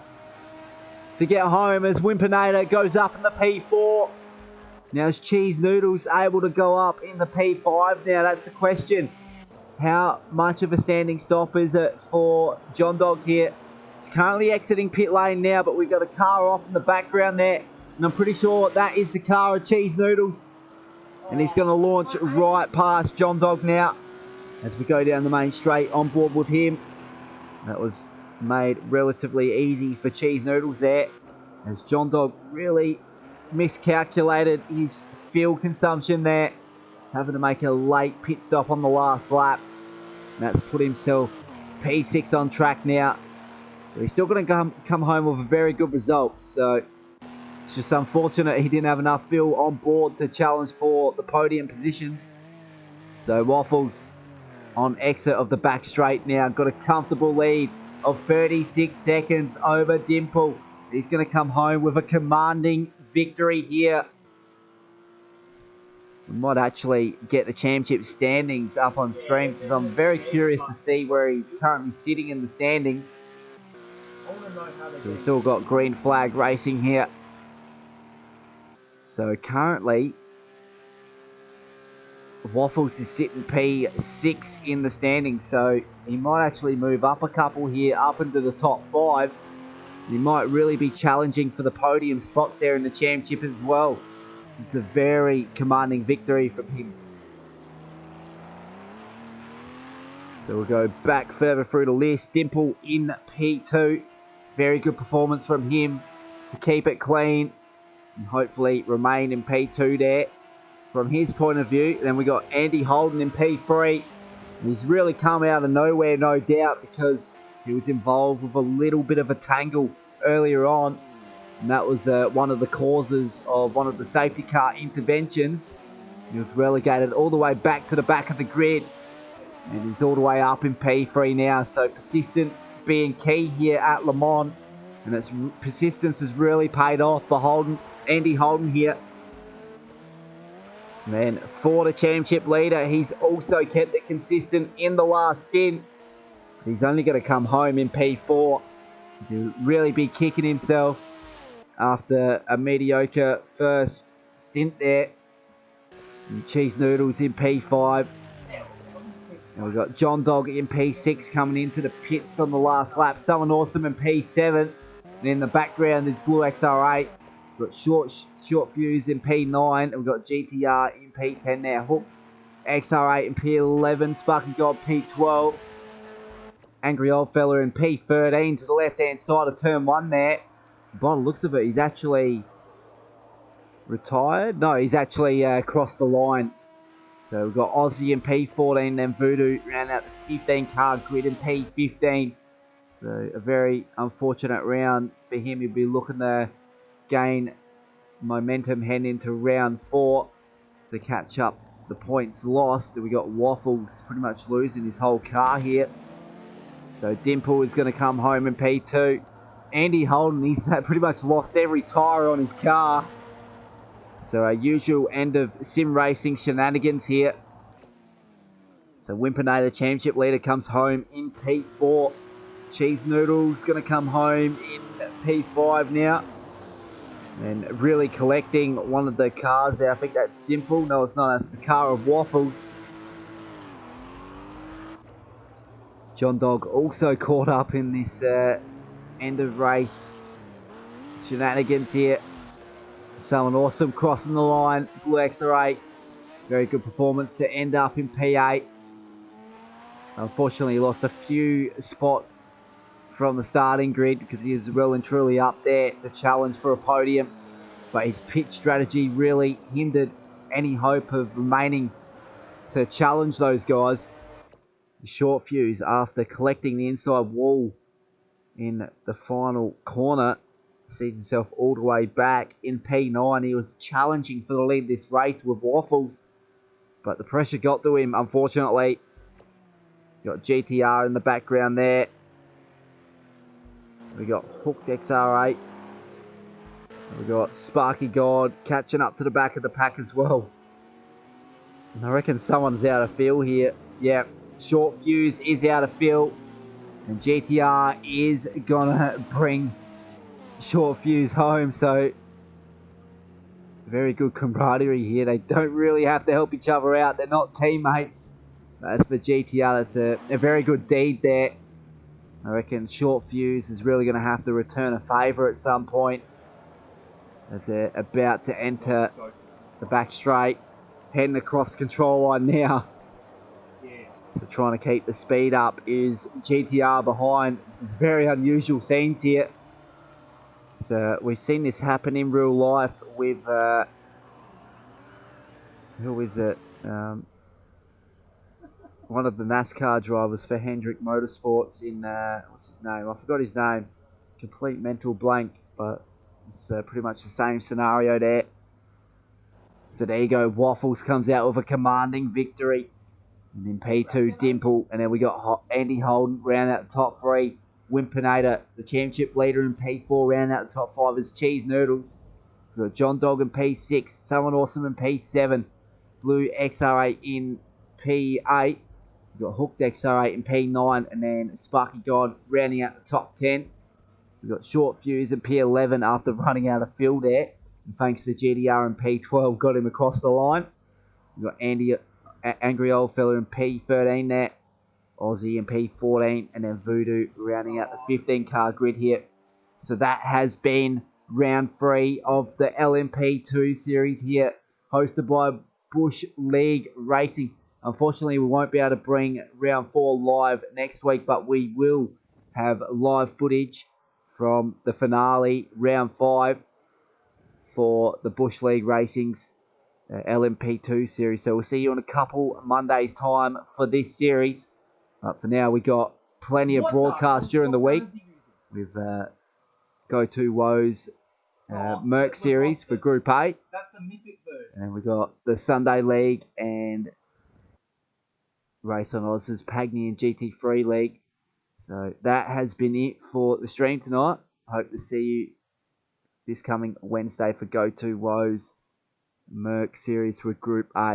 [SPEAKER 1] to get home as Wimpinator goes up in the P4. Now is Cheese Noodles able to go up in the P5 now? That's the question. How much of a standing stop is it for John Dog here? He's currently exiting pit lane now, but we've got a car off in the background there. And I'm pretty sure that is the car of Cheese Noodles. And he's going to launch right past John Dog now as we go down the main straight on board with him. That was made relatively easy for Cheese Noodles there, as John Dog really miscalculated his fuel consumption there, having to make a late pit stop on the last lap. And that's put himself P6 on track now, but he's still going to come home with a very good result. So it's just unfortunate he didn't have enough fuel on board to challenge for the podium positions. So Waffles on exit of the back straight now, got a comfortable lead of 36 seconds over Dimple. He's going to come home with a commanding victory here. We might actually get the championship standings up on screen, because I'm very curious to see where he's currently sitting in the standings.
[SPEAKER 3] I want to know how they're
[SPEAKER 1] So we've
[SPEAKER 3] getting
[SPEAKER 1] still got green flag racing here. So currently, Waffles is sitting P6 in the standings, so he might actually move up a couple here, up into the top 5. He might really be challenging for the podium spots there in the championship as well. This is a very commanding victory from him. So we'll go back further through the list. Dimple in P2. Very good performance from him to keep it clean and hopefully remain in P2 there from his point of view. Then we got Andy Holden in P3. He's really come out of nowhere, no doubt, because he was involved with a little bit of a tangle earlier on. And that was one of the causes of one of the safety car interventions. He was relegated all the way back to the back of the grid. And he's all the way up in P3 now. So persistence being key here at Le Mans. And its persistence has really paid off for Holden, Andy Holden here. And then for the championship leader, he's also kept it consistent in the last stint. He's only going to come home in P4 to really be kicking himself after a mediocre first stint there. And Cheese Noodles in P5. And we've got John Dog in P6 coming into the pits on the last lap. Someone Awesome in P7. And in the background is Blue XR8. We've got Short Fuse in P9. And we've got GTR in P10 now. Hook XR8 in P11. Sparky God P12. Angry Old Fella in P13 to the left-hand side of turn 1 there. By the looks of it, he's actually retired. No, he's actually crossed the line. So we've got Aussie in P14, then Voodoo round out the 15 car grid in P15. So a very unfortunate round for him. He'll be looking to gain momentum heading into round 4 to catch up the points lost. We got Waffles pretty much losing his whole car here. So Dimple is going to come home in P2. Andy Holden, he's pretty much lost every tyre on his car. So our usual end of sim racing shenanigans here. So Wimpinator championship leader comes home in P4. Cheese Noodles going to come home in P5 now. And really collecting one of the cars there. I think that's Dimple. No, it's not. That's the car of Waffles. John Dog also caught up in this end of race shenanigans here. Someone Awesome crossing the line. Blue XR8. Very good performance to end up in P8. Unfortunately, he lost a few spots from the starting grid because he was well and truly up there to challenge for a podium. But his pit strategy really hindered any hope of remaining to challenge those guys. Short Fuse, after collecting the inside wall in the final corner, sees himself all the way back in P9. He was challenging for the lead of this race with Waffles, but the pressure got to him, unfortunately. Got GTR in the background there. We got Hooked XR8. We got Sparky God catching up to the back of the pack as well. And I reckon someone's out of field here. Yeah, Short Fuse is out of field. And GTR is gonna bring Short Fuse home, so very good camaraderie here. They don't really have to help each other out. They're not teammates. As for GTR, that's a very good deed there. I reckon Short Fuse is really going to have to return a favour at some point as they're about to enter the back straight, heading across control line now. So trying to keep the speed up is GTR behind. This is very unusual scenes here. So we've seen this happen in real life with who is it? One of the NASCAR drivers for Hendrick Motorsports in what's his name? I forgot his name. Complete mental blank, but it's pretty much the same scenario there. So there you go. Waffles comes out with a commanding victory. And then P2 Dimple, and then we got Andy Holden round out the top 3. Wimpinator, the championship leader in P4, round out the top 5 is Cheese Noodles. We've got John Dog in P6, Someone Awesome in P7, Blue XR8 in P8. We've got Hooked XR8 in P9, and then Sparky God rounding out the top 10. We've got Short Fuse in P11 after running out of fuel there. And thanks to GDR and P12, got him across the line. We've got Angry Old Fella in P13 there. Aussie in P14. And then Voodoo rounding out the 15 car grid here. So that has been round 3 of the LMP2 series here, hosted by Bush League Racing. Unfortunately, we won't be able to bring round 4 live next week, but we will have live footage from the finale, round 5, for the Bush League Racing's LMP2 series. So we'll see you in a couple Mondays' time for this series. But for now, we got plenty of broadcasts during the week. We've Go2 Woes Merc series for Group A.
[SPEAKER 3] That's the mythic bird.
[SPEAKER 1] And we got the Sunday League and Race on Oz's Pagny and GT3 League. So that has been it for the stream tonight. Hope to see you this coming Wednesday for Go2 Woes Merc series for Group A.